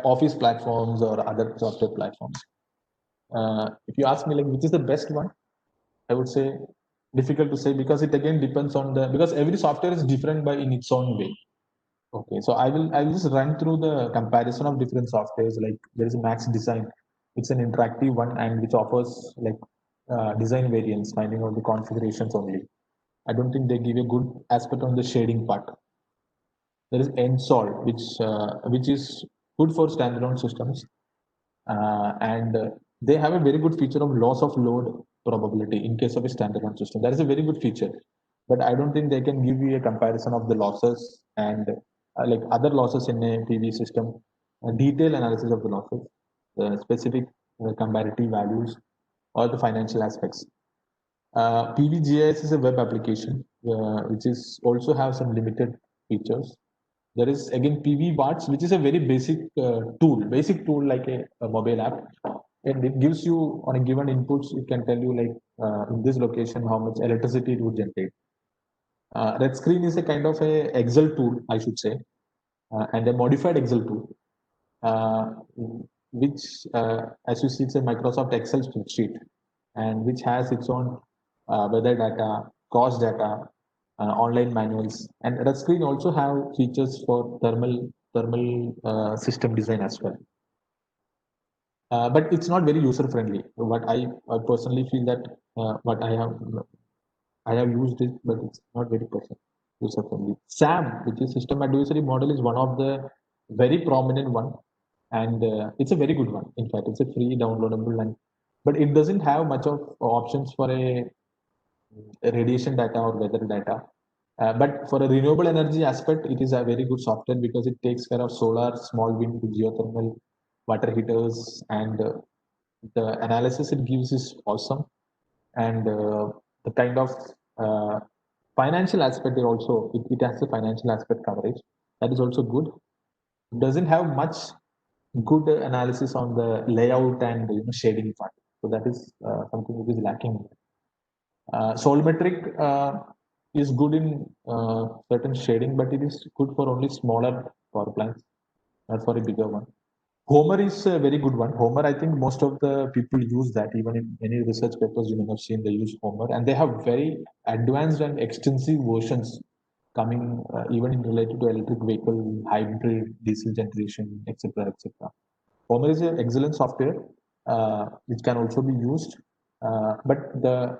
office platforms or other software platforms. If you ask me like which is the best one, I would say difficult to say because it again depends on the because every software is different by in its own way. Okay, so I will just run through the comparison of different softwares. Like there is Max Design, it's an interactive one and which offers like design variants, finding out the configurations only. I don't think they give a good aspect on the shading part. There is Ensol, which is good for standalone systems, and they have a very good feature of loss of load probability in case of a standalone system. That is a very good feature, but I don't think they can give you a comparison of the losses and like other losses in a PV system, detailed analysis of the losses, specific comparative values, or the financial aspects. PVGIS is a web application which is also have some limited features. There is again PV Watts, which is a very basic basic tool like a mobile app, and it gives you on a given inputs. It can tell you like in this location how much electricity it would generate. Red Screen is a kind of a Excel tool, I should say, and a modified Excel tool, uh, which as you see, it's a Microsoft Excel spreadsheet. and which has its own weather data, cost data, online manuals, and touchscreen also have features for thermal system design as well. But it's not very user friendly. What I personally feel that what I have used it, but it's not very user friendly. SAM, which is System Advisory Model, is one of the very prominent one, and it's a very good one. In fact, it's a free downloadable, and but it doesn't have much of options for a radiation data or weather data. But for a renewable energy aspect, it is a very good software because it takes care of solar, small wind, geothermal, water heaters, and the analysis it gives is awesome. And the kind of uh, financial aspect there also, it has a financial aspect coverage. That is also good. It doesn't have much good analysis on the layout and shading part. So that is something which is lacking. Solmetric is good in certain shading, but it is good for only smaller power plants, not for a bigger one. Homer is a very good one. Homer, I think most of the people use that. Even in many research papers you may have seen, they use Homer, and they have very advanced and extensive versions coming even in related to electric vehicle, hybrid, diesel generation, etc., etc. Homer is an excellent software which can also be used, but the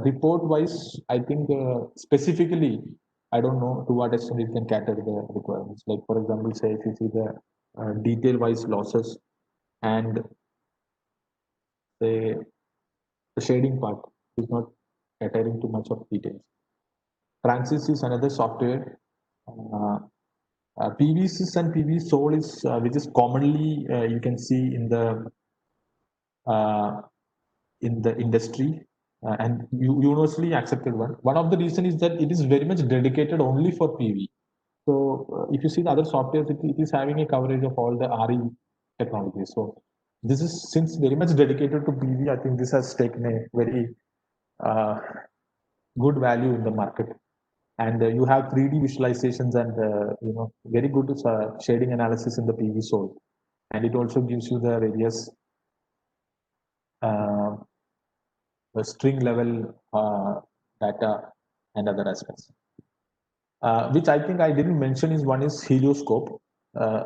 report wise, I think specifically, I don't know to what extent it can cater the requirements. Like for example, say if you see the detail wise losses and the shading part is not catering to much of details. Francis is another software. PVSys and PV Sol is which is commonly you can see uh, in the industry and universally accepted one. One of the reason is that it is very much dedicated only for PV. So if you see the other softwares, it is having a coverage of all the RE technologies. So this is since very much dedicated to PV. I think this has taken a very uh, good value in the market. And you have 3D visualizations and very good shading analysis in the PV Sol, and it also gives you the various uh, string level data and other aspects. Which I think I didn't mention is one is Helioscope.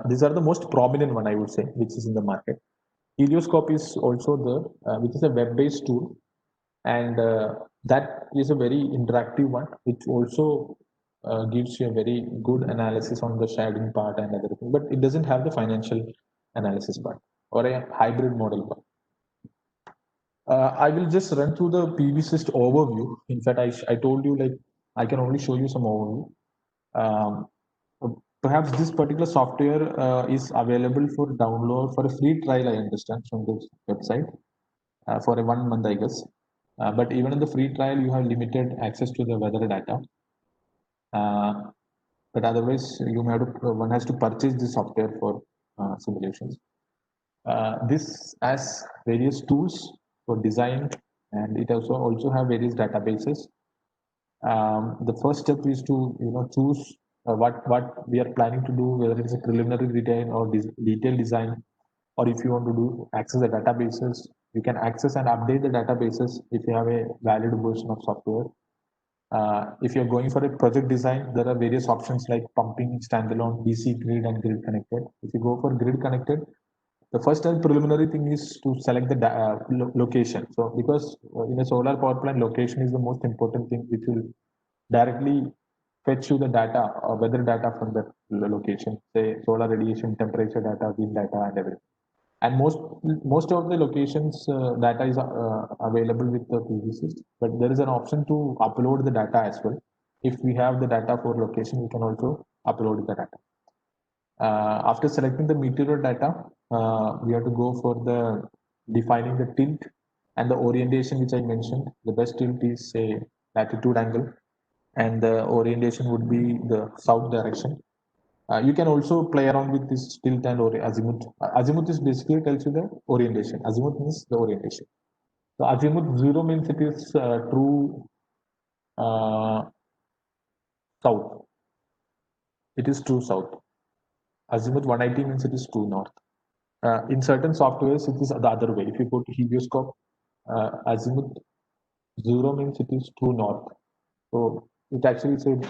These are the most prominent one I would say, which is in the market. Helioscope is also the which is a web-based tool, and that is a very interactive one, which also gives you a very good analysis on the shading part and other things, but it doesn't have the financial analysis part or a hybrid model part. I will just run through the PVSys overview. In fact, I told you like I can only show you some overview. Um, perhaps this particular software is available for download for a free trial, I understand, from this website for a 1 month, I guess. But even in the free trial, you have limited access to the weather data. But otherwise, one has to purchase the software for simulations. This has various tools for design, and it also have various databases. The first step is to choose what we are planning to do, whether it is a preliminary design or detailed design, or if you want to do access the databases, you can access and update the databases if you have a valid version of software. If you're going for a project design, there are various options like pumping, standalone, DC grid, and grid connected. If you go for grid connected, the first and preliminary thing is to select the location. So because in a solar power plant, location is the most important thing, which will directly fetch you the data or weather data from the location, say solar radiation, temperature data, wind data, and everything. And most of the locations data is available with the PVSys, but there is an option to upload the data as well. If we have the data for location, we can also upload the data. After selecting the meteor data, we have to go for the defining the tilt and the orientation, which I mentioned. The best tilt is a latitude angle, and the orientation would be the south direction. You can also play around with this tilt and azimuth. Azimuth is basically tells you the orientation. Azimuth means the orientation. So azimuth 0 means it is true south. It is true south. Azimuth 180 means it is true north. In certain softwares, it is the other way. If you go to Helioscope, azimuth 0 means it is true north. So it actually said,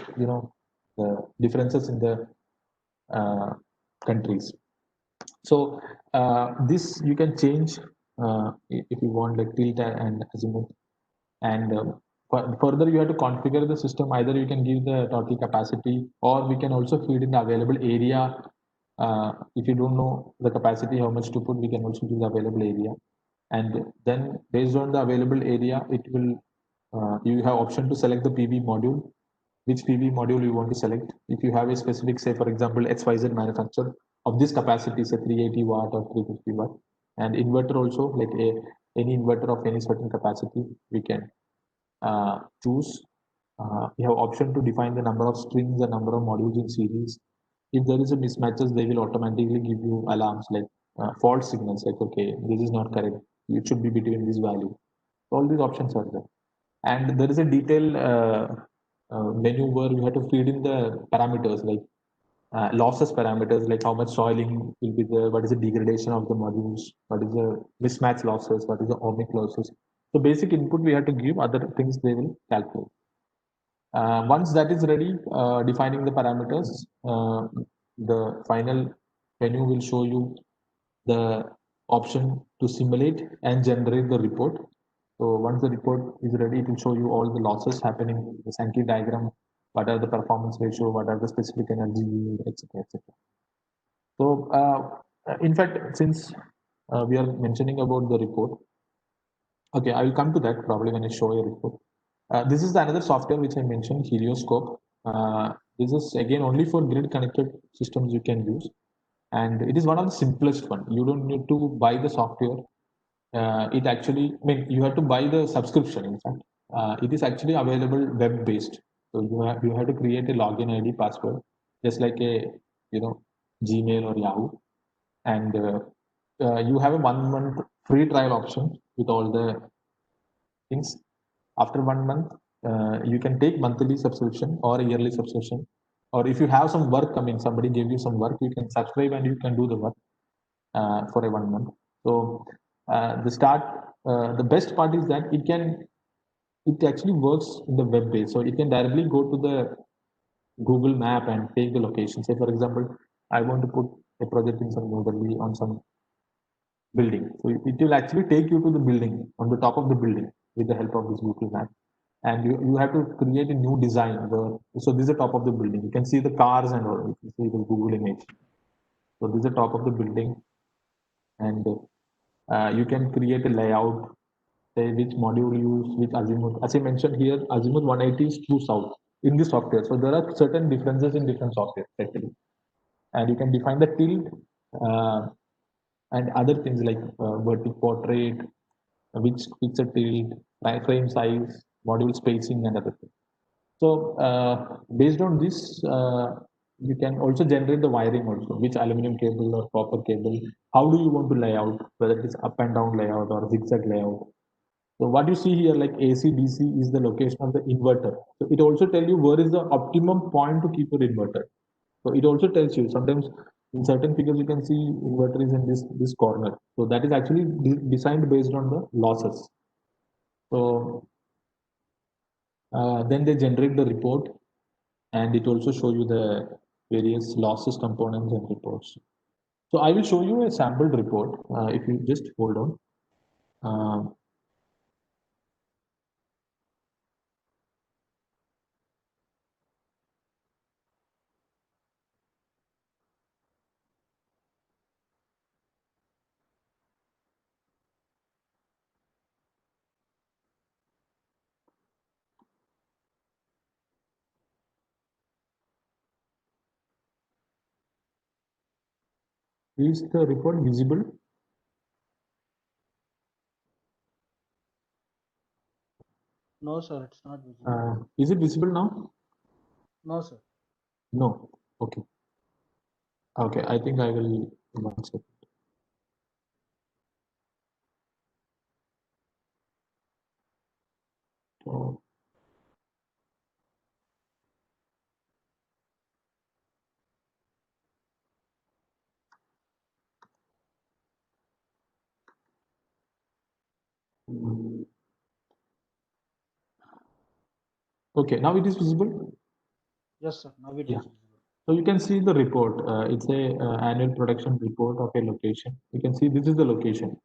the differences in the countries. So this you can change if you want, like tilt and azimuth. And further, you have to configure the system. Either you can give the total capacity, or we can also feed in the available area. If you don't know the capacity, how much to put, we can also do the available area. And then based on the available area, it will you have option to select the PV module, which PV module you want to select. If you have a specific, say for example, XYZ manufacturer of this capacity, say 380 watt or 350 watt, and inverter also, like any inverter of any certain capacity, we can choose. You have option to define the number of strings and number of modules in series. If there is a mismatches, they will automatically give you alarms like fault signals, like, okay, this is not correct. It should be between this value. All these options are there. And there is a detailed menu where you have to feed in the parameters, like losses parameters, like how much soiling will be there, what is the degradation of the modules, what is the mismatch losses, what is the ohmic losses. So basic input we have to give, other things they will calculate. Once that is ready, defining the parameters, the final menu will show you the option to simulate and generate the report. So once the report is ready, it will show you all the losses happening in the Sankey diagram, what are the performance ratio, what are the specific energy yield, etc., etc. So in fact, since we are mentioning about the report, okay, I will come to that probably when I show a report. This is another software which I mentioned, Helioscope. This is again only for grid connected systems you can use, and it is one of the simplest one. You don't need to buy the software. It actually, I mean, you have to buy the subscription. In fact, it is actually available web based. So you have to create a login ID password, just like a Gmail or Yahoo, and you have a 1 month free trial option with all the things. After 1 month, you can take monthly subscription or a yearly subscription, or if you have some work coming, somebody gave you some work, you can subscribe and you can do the work for a 1 month. So the best part is that it actually works in the web base, so it can directly go to the Google Map and take the location. Say for example, I want to put a project in some New Delhi on some building. So it will actually take you to the building, on the top of the building, with the help of this Google Map. And you have to create a new design. So this is the top of the building. You can see the cars and all. You can see the Google image. So this is the top of the building, and you can create a layout. Say which module use which azimuth. As I mentioned here, azimuth 180 is true south in the software. So there are certain differences in different software actually, and you can define the tilt and other things like vertic portrait, which pixel tilt, frame size, module spacing, and other things. So based on this, you can also generate the wiring also, which aluminum cable or copper cable. How do you want to lay out, whether it is up and down layout or zigzag layout. So what you see here, like AC, DC is the location of the inverter. So it also tell you where is the optimum point to keep your inverter. So it also tells you sometimes in certain figures you can see inverter is in this corner. So that is actually designed based on the losses. So then they generate the report, and it also show you the various losses components and reports. So I will show you a sampled report if you just hold on. Is the report visible? No, sir, it's not visible. Is it visible now? No, sir. No. Okay. Okay. I think I will. One second. So, Okay, now it is visible. Yes, sir. Now it Yeah. is visible. So you can see the report. It's a annual production report of a location. You can see this is the location.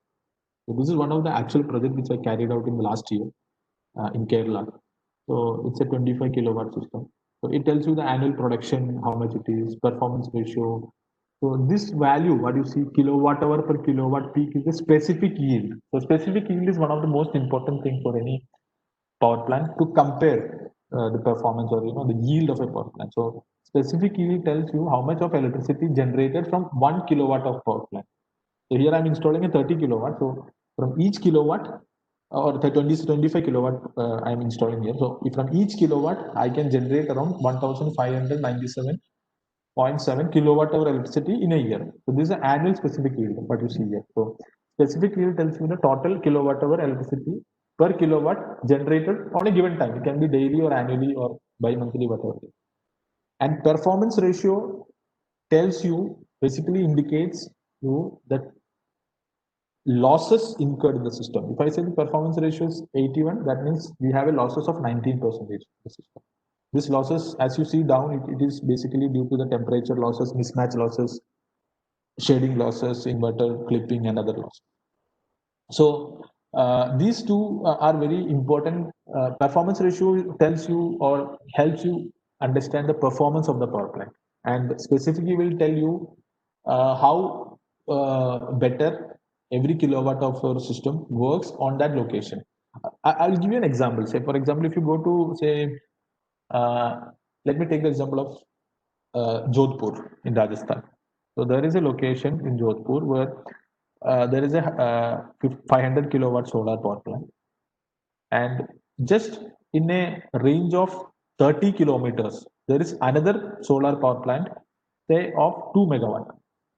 So this is one of the actual project which I carried out in the last year in Kerala. So it's a 25 kilowatt system. So it tells you the annual production, how much it is, performance ratio. So this value, what you see, kilowatt hour per kilowatt peak is a specific yield. So specific yield is one of the most important thing for any power plant to compare the performance or the yield of a power plant. So specific yield tells you how much of electricity generated from 1 kilowatt of power plant. So here I'm installing a 30 kilowatt. So from each kilowatt or the 25 kilowatt I'm installing here. So if from each kilowatt I can generate around 1597.7 kilowatt hour electricity in a year. So this is an annual specific yield, what you see here. So specific yield tells you the total kilowatt hour electricity per kilowatt generated on a given time. It can be daily or annually or bi-monthly, whatever. And performance ratio tells you, basically indicates you that losses incurred in the system. If I say the performance ratio is 81, that means we have a losses of 19% in the system. This losses, as you see down, it is basically due to the temperature losses, mismatch losses, shading losses, inverter clipping, and other losses. So these two are very important. Performance ratio tells you or helps you understand the performance of the power plant, and specifically will tell you how better every kilowatt of your system works on that location. I'll give you an example. Say, for example, if you go to say, let me take the example of Jodhpur in Rajasthan. So there is a location in Jodhpur where there is a 500 kilowatt solar power plant, and just in a range of 30 kilometers, there is another solar power plant, say of 2 megawatt.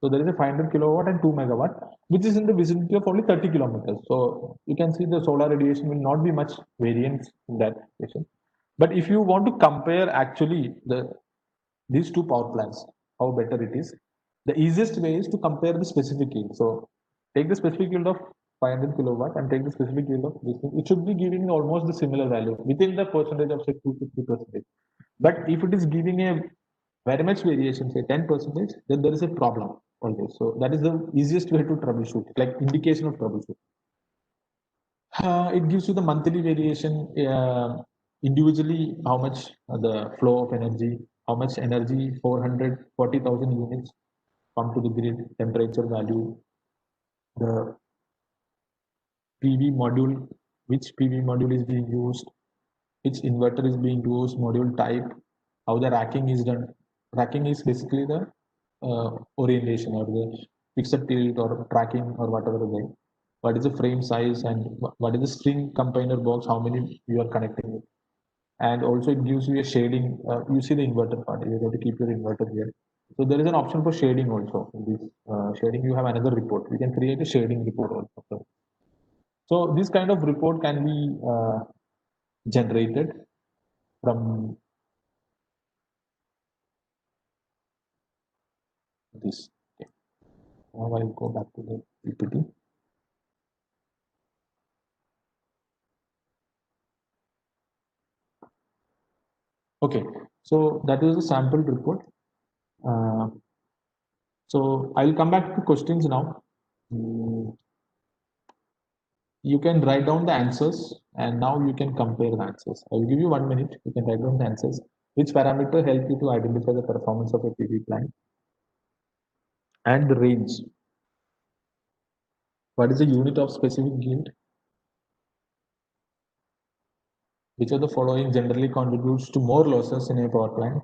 So there is a 500 kilowatt and 2 megawatt, which is in the vicinity of only 30 kilometers. So you can see the solar radiation will not be much variance in that location. But if you want to compare actually these two power plants, how better it is, the easiest way is to compare the specific yield. So take the specific yield of 500 kilowatt and take the specific yield of this thing. It should be giving almost the similar value within the percentage of say 250%. But if it is giving a very much variation, say 10%, then there is a problem always. So that is the easiest way to troubleshoot, like indication of troubleshoot. It gives you the monthly variation individually, how much the flow of energy, how much energy, 440,000 units come to the grid, temperature value, the PV module, which PV module is being used, which inverter is being used, module type, how the racking is done. Racking is basically the orientation or the fixed tilt or tracking or whatever the way. What is the frame size and what is the string combiner box, how many you are connecting with. And also it gives you a shading. You see the inverter part, you have to keep your inverter here. So there is an option for shading also. In this shading, you have another report. We can create a shading report also. So this kind of report can be generated from this. Okay. Now I'll go back to the PPT. Okay, so that is a sample report. So I'll come back to questions now. You can write down the answers and now you can compare the answers. I'll give you 1 minute. You can write down the answers. Which parameter help you to identify the performance of a PV plant and the range? What is the unit of specific yield? Which of the following generally contributes to more losses in a power plant?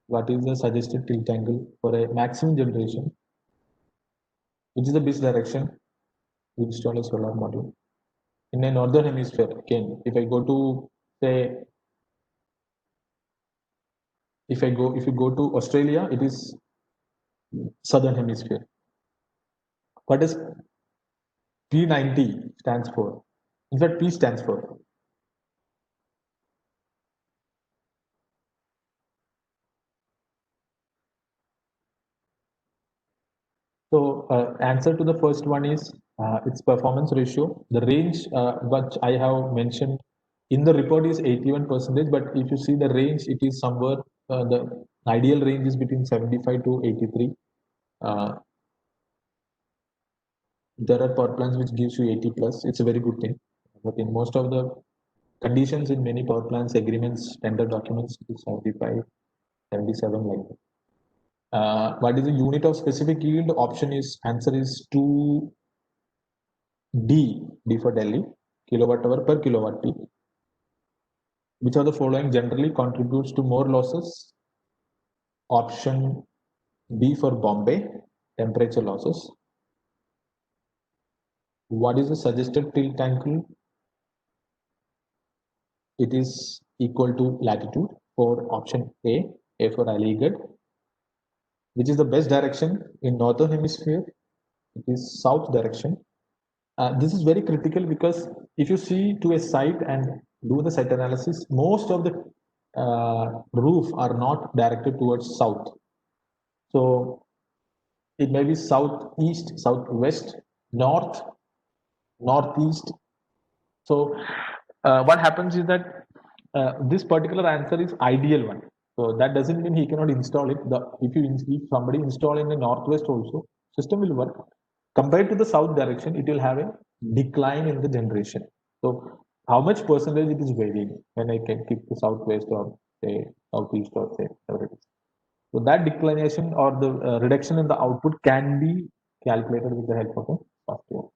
What is the suggested tilt angle for a maximum generation? Which is the best direction to install a solar module? In a northern hemisphere, again, if I go to say, if you go to Australia, it is southern hemisphere. What does P90 stands for? In fact, P stands for. So answer to the first one is its performance ratio. The range which I have mentioned in the report is 81%, but if you see the range, it is somewhere, the ideal range is between 75 to 83. There are power plants which gives you 80 plus. It's a very good thing. But in most of the conditions in many power plants, agreements, tender documents, it is 75, 77 like that. What is the unit of specific yield? Option is, answer is 2D, D for Delhi, kilowatt hour per kilowatt peak. Which of the following generally contributes to more losses? Option B for Bombay, temperature losses. What is the suggested tilt angle? It is equal to latitude for option A for Aligarh. Which is the best direction in northern hemisphere? It is south direction. This is very critical because if you see to a site and do the site analysis, most of the roof are not directed towards south. So it may be southeast, southwest, north, northeast. So what happens is that this particular answer is ideal one. So that doesn't mean he cannot install it. If somebody install in the northwest also, system will work. Compared to the south direction, it will have a decline in the generation. So how much percentage it is varying when I can keep the southwest or say southeast or say whatever it is. So that declination or the reduction in the output can be calculated with the help of a software.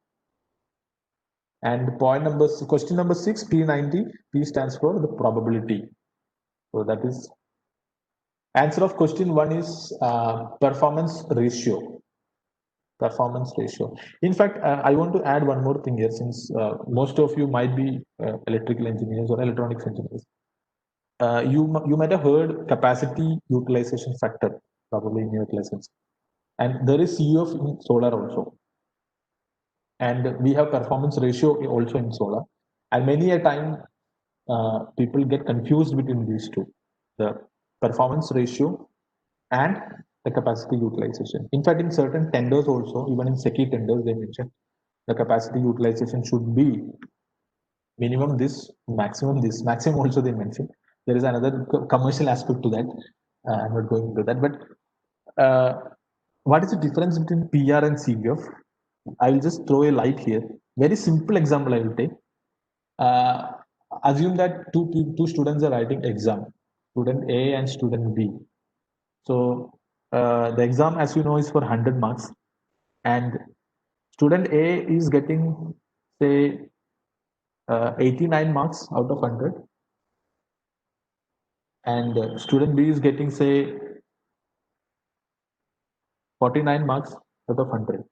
And question number 6, P90, P stands for the probability. So that is, answer of question 1 is performance ratio. Performance ratio. In fact, I want to add one more thing here, since most of you might be electrical engineers or electronics engineers. You might have heard capacity utilization factor probably in your classes, and there is CUF in solar also, and we have performance ratio also in solar, and many a time people get confused between these two, the performance ratio and the capacity utilization. In fact, in certain tenders also, even in SECI tenders, they mention the capacity utilization should be minimum this, maximum this, maximum also they mention. There is another commercial aspect to that. I'm not going into that, but what is the difference between PR and CUF? I will just throw a light here. Very simple example I will take. Assume that two students are writing exam, student A and student B. So the exam, as you know, is for 100 marks, and student A is getting say 89 marks out of 100, and student B is getting say 49 marks out of 100.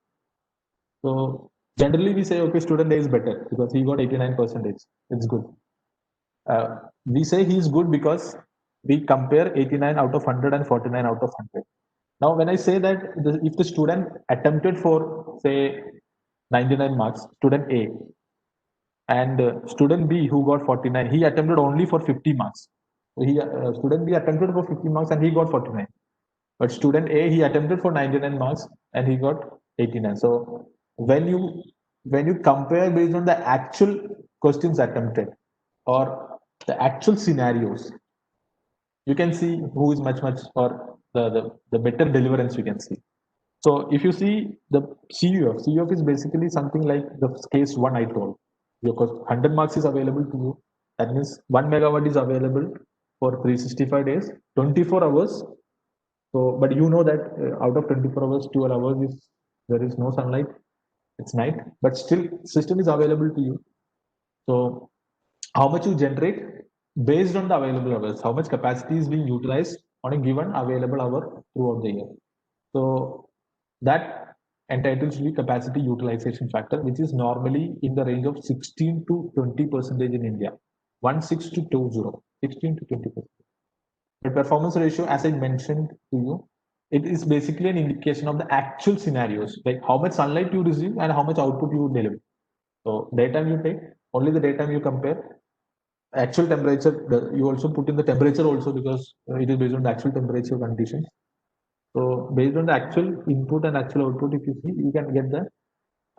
So generally we say, okay, student A is better because he got 89%. It's good. We say he is good because we compare 89 out of 100 and 49 out of 100. Now, when I say that if the student attempted for say 99 marks, student A, and student B who got 49, he attempted only for 50 marks. So student B attempted for 50 marks and he got 49. But student A, he attempted for 99 marks and he got 89. So when you compare based on the actual questions attempted or the actual scenarios, you can see who is much or the better deliverance you can see. So if you see the CUF is basically something like the case 1 I told. Because 100 marks is available to you. That means 1 megawatt is available for 365 days, 24 hours. So, but you know that out of 24 hours, 12 hours there is no sunlight. It's night, but still system is available to you. So how much you generate based on the available hours, how much capacity is being utilized on a given available hour throughout the year. So that entitles to the capacity utilization factor, which is normally in the range of 16 to 20% in India. 16 to 20%. The performance ratio, as I mentioned to you, it is basically an indication of the actual scenarios, like how much sunlight you receive and how much output you deliver. So daytime you take, only the daytime you compare. Actual temperature, you also put in the temperature also because it is based on the actual temperature conditions. So based on the actual input and actual output, if you see, you can get the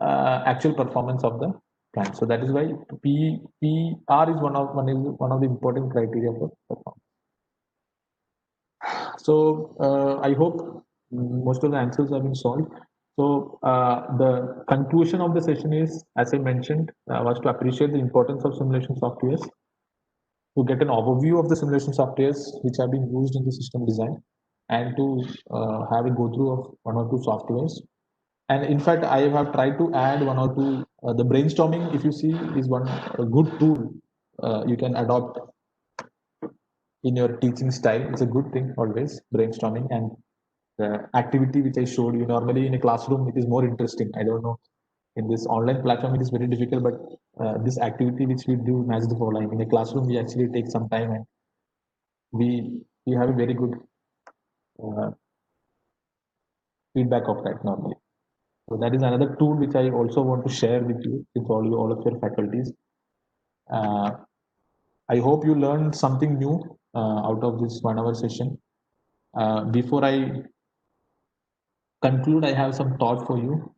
actual performance of the plant. So that is why PR is one of the important criteria for performance. So I hope most of the answers have been solved. So the conclusion of the session is, as I mentioned, was to appreciate the importance of simulation softwares, to get an overview of the simulation softwares which have been used in the system design, and to have a go through of one or two softwares. And in fact, I have tried to add one or two. The brainstorming, if you see, is one a good tool you can adopt in your teaching style. It's a good thing always, brainstorming. And the activity which I showed you, normally in a classroom, it is more interesting. I don't know, in this online platform, it is very difficult, but this activity which we do match the following. In a classroom, we actually take some time and we have a very good uh, feedback of that normally. So that is another tool which I also want to share with you, with all of your faculties. I hope you learned something new out of this 1 hour session. Before I conclude, I have some thought for you.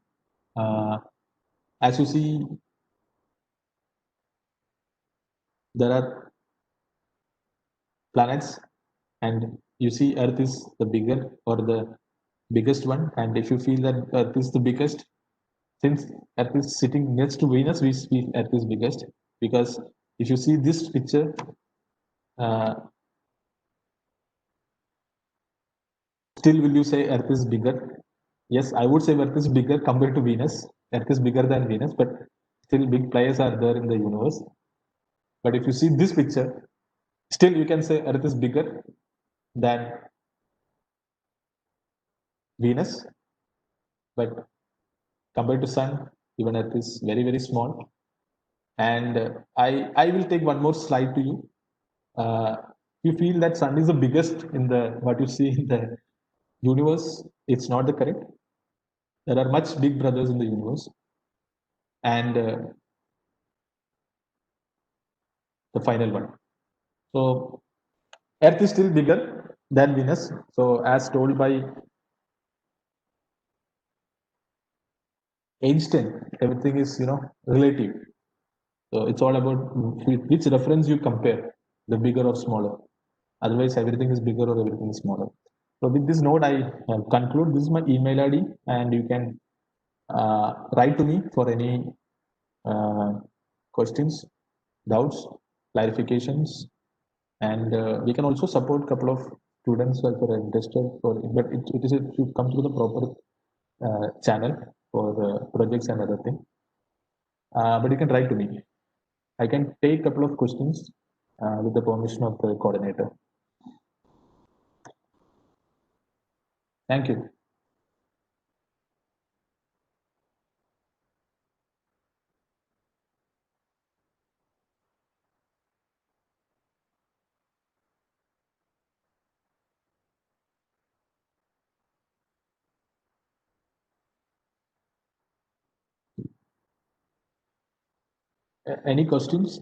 As you see, there are planets, and you see Earth is the bigger or the biggest one. And if you feel that Earth is the biggest, since Earth is sitting next to Venus, we feel Earth is biggest. Because if you see this picture, still will you say Earth is bigger? Yes, I would say Earth is bigger compared to Venus. Earth is bigger than Venus, but still big players are there in the universe. But if you see this picture, still you can say Earth is bigger than Venus, but compared to Sun, even Earth is very small. And I will take one more slide to you. You feel that Sun is the biggest in the what you see in the universe. It's not the correct. There are much big brothers in the universe, and the final one. So Earth is still bigger than Venus. So as told by Einstein, everything is relative. So it's all about which reference you compare, the bigger or smaller. Otherwise, everything is bigger or everything is smaller. So with this note, I conclude. This is my email ID, and you can write to me for any questions, doubts, clarifications, and we can also support a couple of students who are interested for it, but it should come through the proper channel for projects and other things. But you can write to me. I can take a couple of questions with the permission of the coordinator. Thank you. Any questions?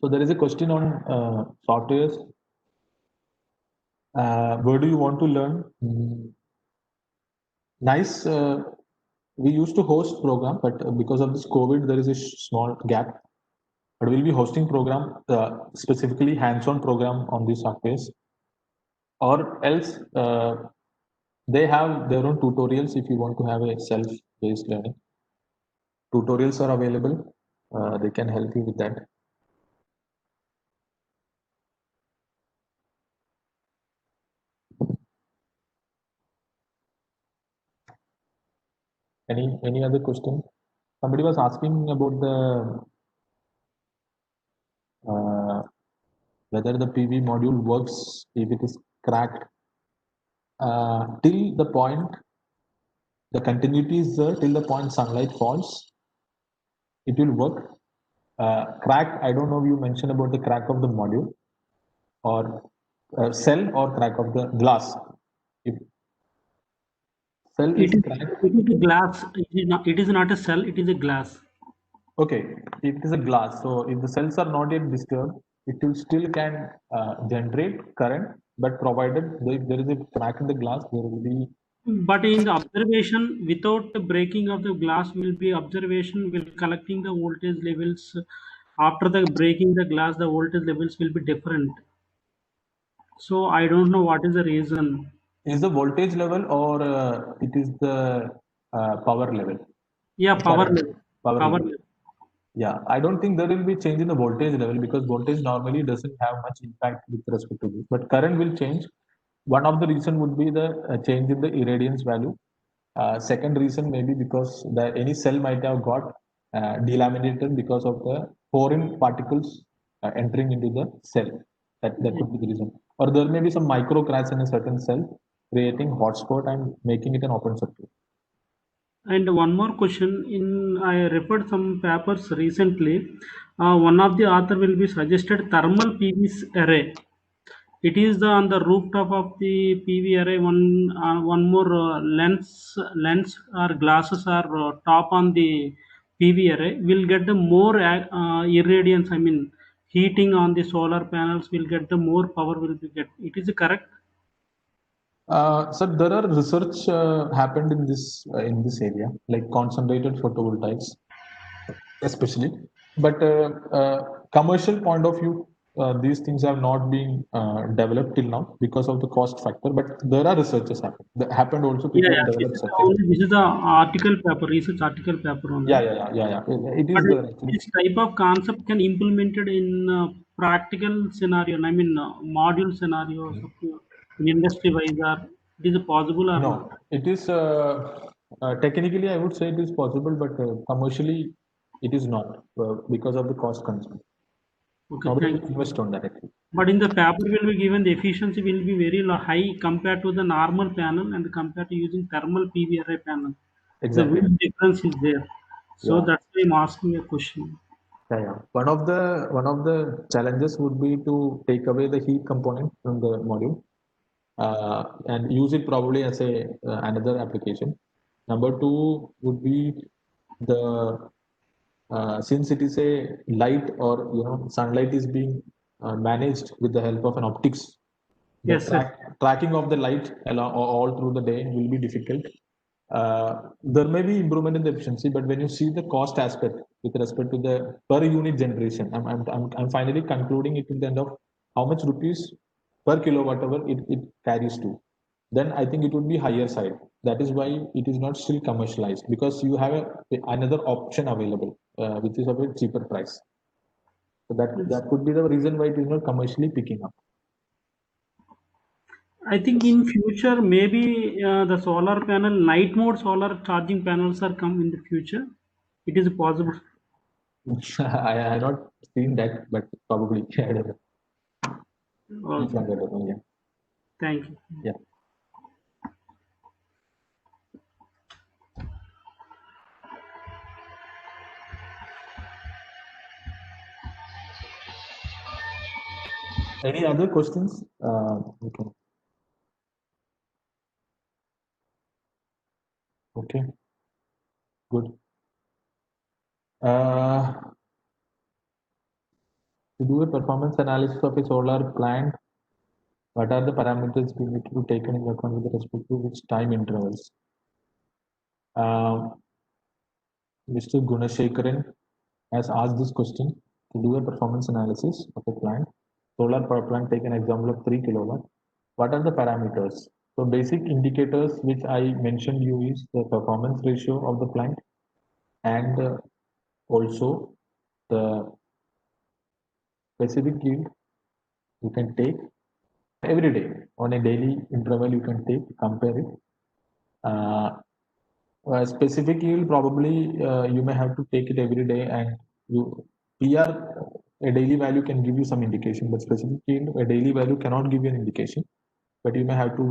So there is a question on softwares. Where do you want to learn? Nice. We used to host program, but because of this COVID, there is a small gap. But we'll be hosting program, specifically hands-on program on these softwares. Or else, they have their own tutorials if you want to have a self-based learning. Tutorials are available. They can help you with that. Any other question? Somebody was asking about the whether the PV module works if it is cracked. Till the point the continuity is there, till the point sunlight falls, it will work. Crack, I don't know if you mentioned about the crack of the module or cell or crack of the glass. If cell is cracked. It is a glass. It is not a cell. It is a glass. Okay, it is a glass. So if the cells are not yet disturbed, it will still can generate current, but provided there is a crack in the glass, there will be. But in the observation, without the breaking of the glass, will be observation will collecting the voltage levels. After the breaking the glass, the voltage levels will be different. So I don't know what is the reason. Is the voltage level or it is the power level? Yeah, power Current. level. Power Power level. level. Yeah, I don't think there will be change in the voltage level because voltage normally doesn't have much impact with respect to this. But current will change. One of the reason would be the change in the irradiance value. Second reason maybe because any cell might have got delaminated because of the foreign particles entering into the cell. That could be the reason. Or there may be some micro cracks in a certain cell creating hotspot and making it an open circuit. And one more question. I referred some papers recently. One of the author will be suggested thermal PV array. It is on the rooftop of the PV array. One more lens or glasses are top on the PV array. Will get the more irradiance. I mean, heating on the solar panels will get the more power will be get. It is correct. So there are research happened in this area, like concentrated photovoltaics, especially. But commercial point of view, these things have not been developed till now because of the cost factor. But there are researches happened. That happened also. People have developed such things. This is the article paper, research article paper on that. Yeah. It is But there actually. this type of concept can implemented in practical scenario. I mean, module scenarios in industry wise, or it is possible or not? No, it is technically I would say it is possible, but commercially it is not because of the cost concern. Okay, Nobody thank will you. invest on that actually. But in the paper will be given the efficiency will be very high compared to the normal panel and compared to using thermal PV array panel. Exactly. The big difference is there. So Yeah. that's why I'm asking a question. Yeah. One of the challenges would be to take away the heat component from the module and use it probably as a another application. Number two would be the since it is a light or sunlight is being managed with the help of an optics. The Yes, sir. tracking of the light all through the day will be difficult. There may be improvement in the efficiency, but when you see the cost aspect with respect to the per unit generation, I'm finally concluding it in the end of how much rupees per kilowatt hour it carries to. Then I think it would be higher side. That is why it is not still commercialized because you have another option available, which is of a cheaper price. So that could be the reason why it is not commercially picking up. I think in future maybe the solar panel night mode solar charging panels are come in the future. It is possible. I have not seen that, but probably I don't know. Okay. I don't know, yeah. Thank you. Yeah. Any other questions? Okay. Okay. Good. To do a performance analysis of a solar plant, what are the parameters we need to be taken into account with respect to which time intervals? Mr. Gunashekaran has asked this question. To do a performance analysis of a plant, solar power plant, take an example of 3 kilowatt. What are the parameters? So basic indicators which I mentioned you is the performance ratio of the plant and also the specific yield you can take every day on a daily interval you can take compare it. Specific yield probably you may have to take it every day and you PR a daily value can give you some indication, but specific yield a daily value cannot give you an indication, but you may have to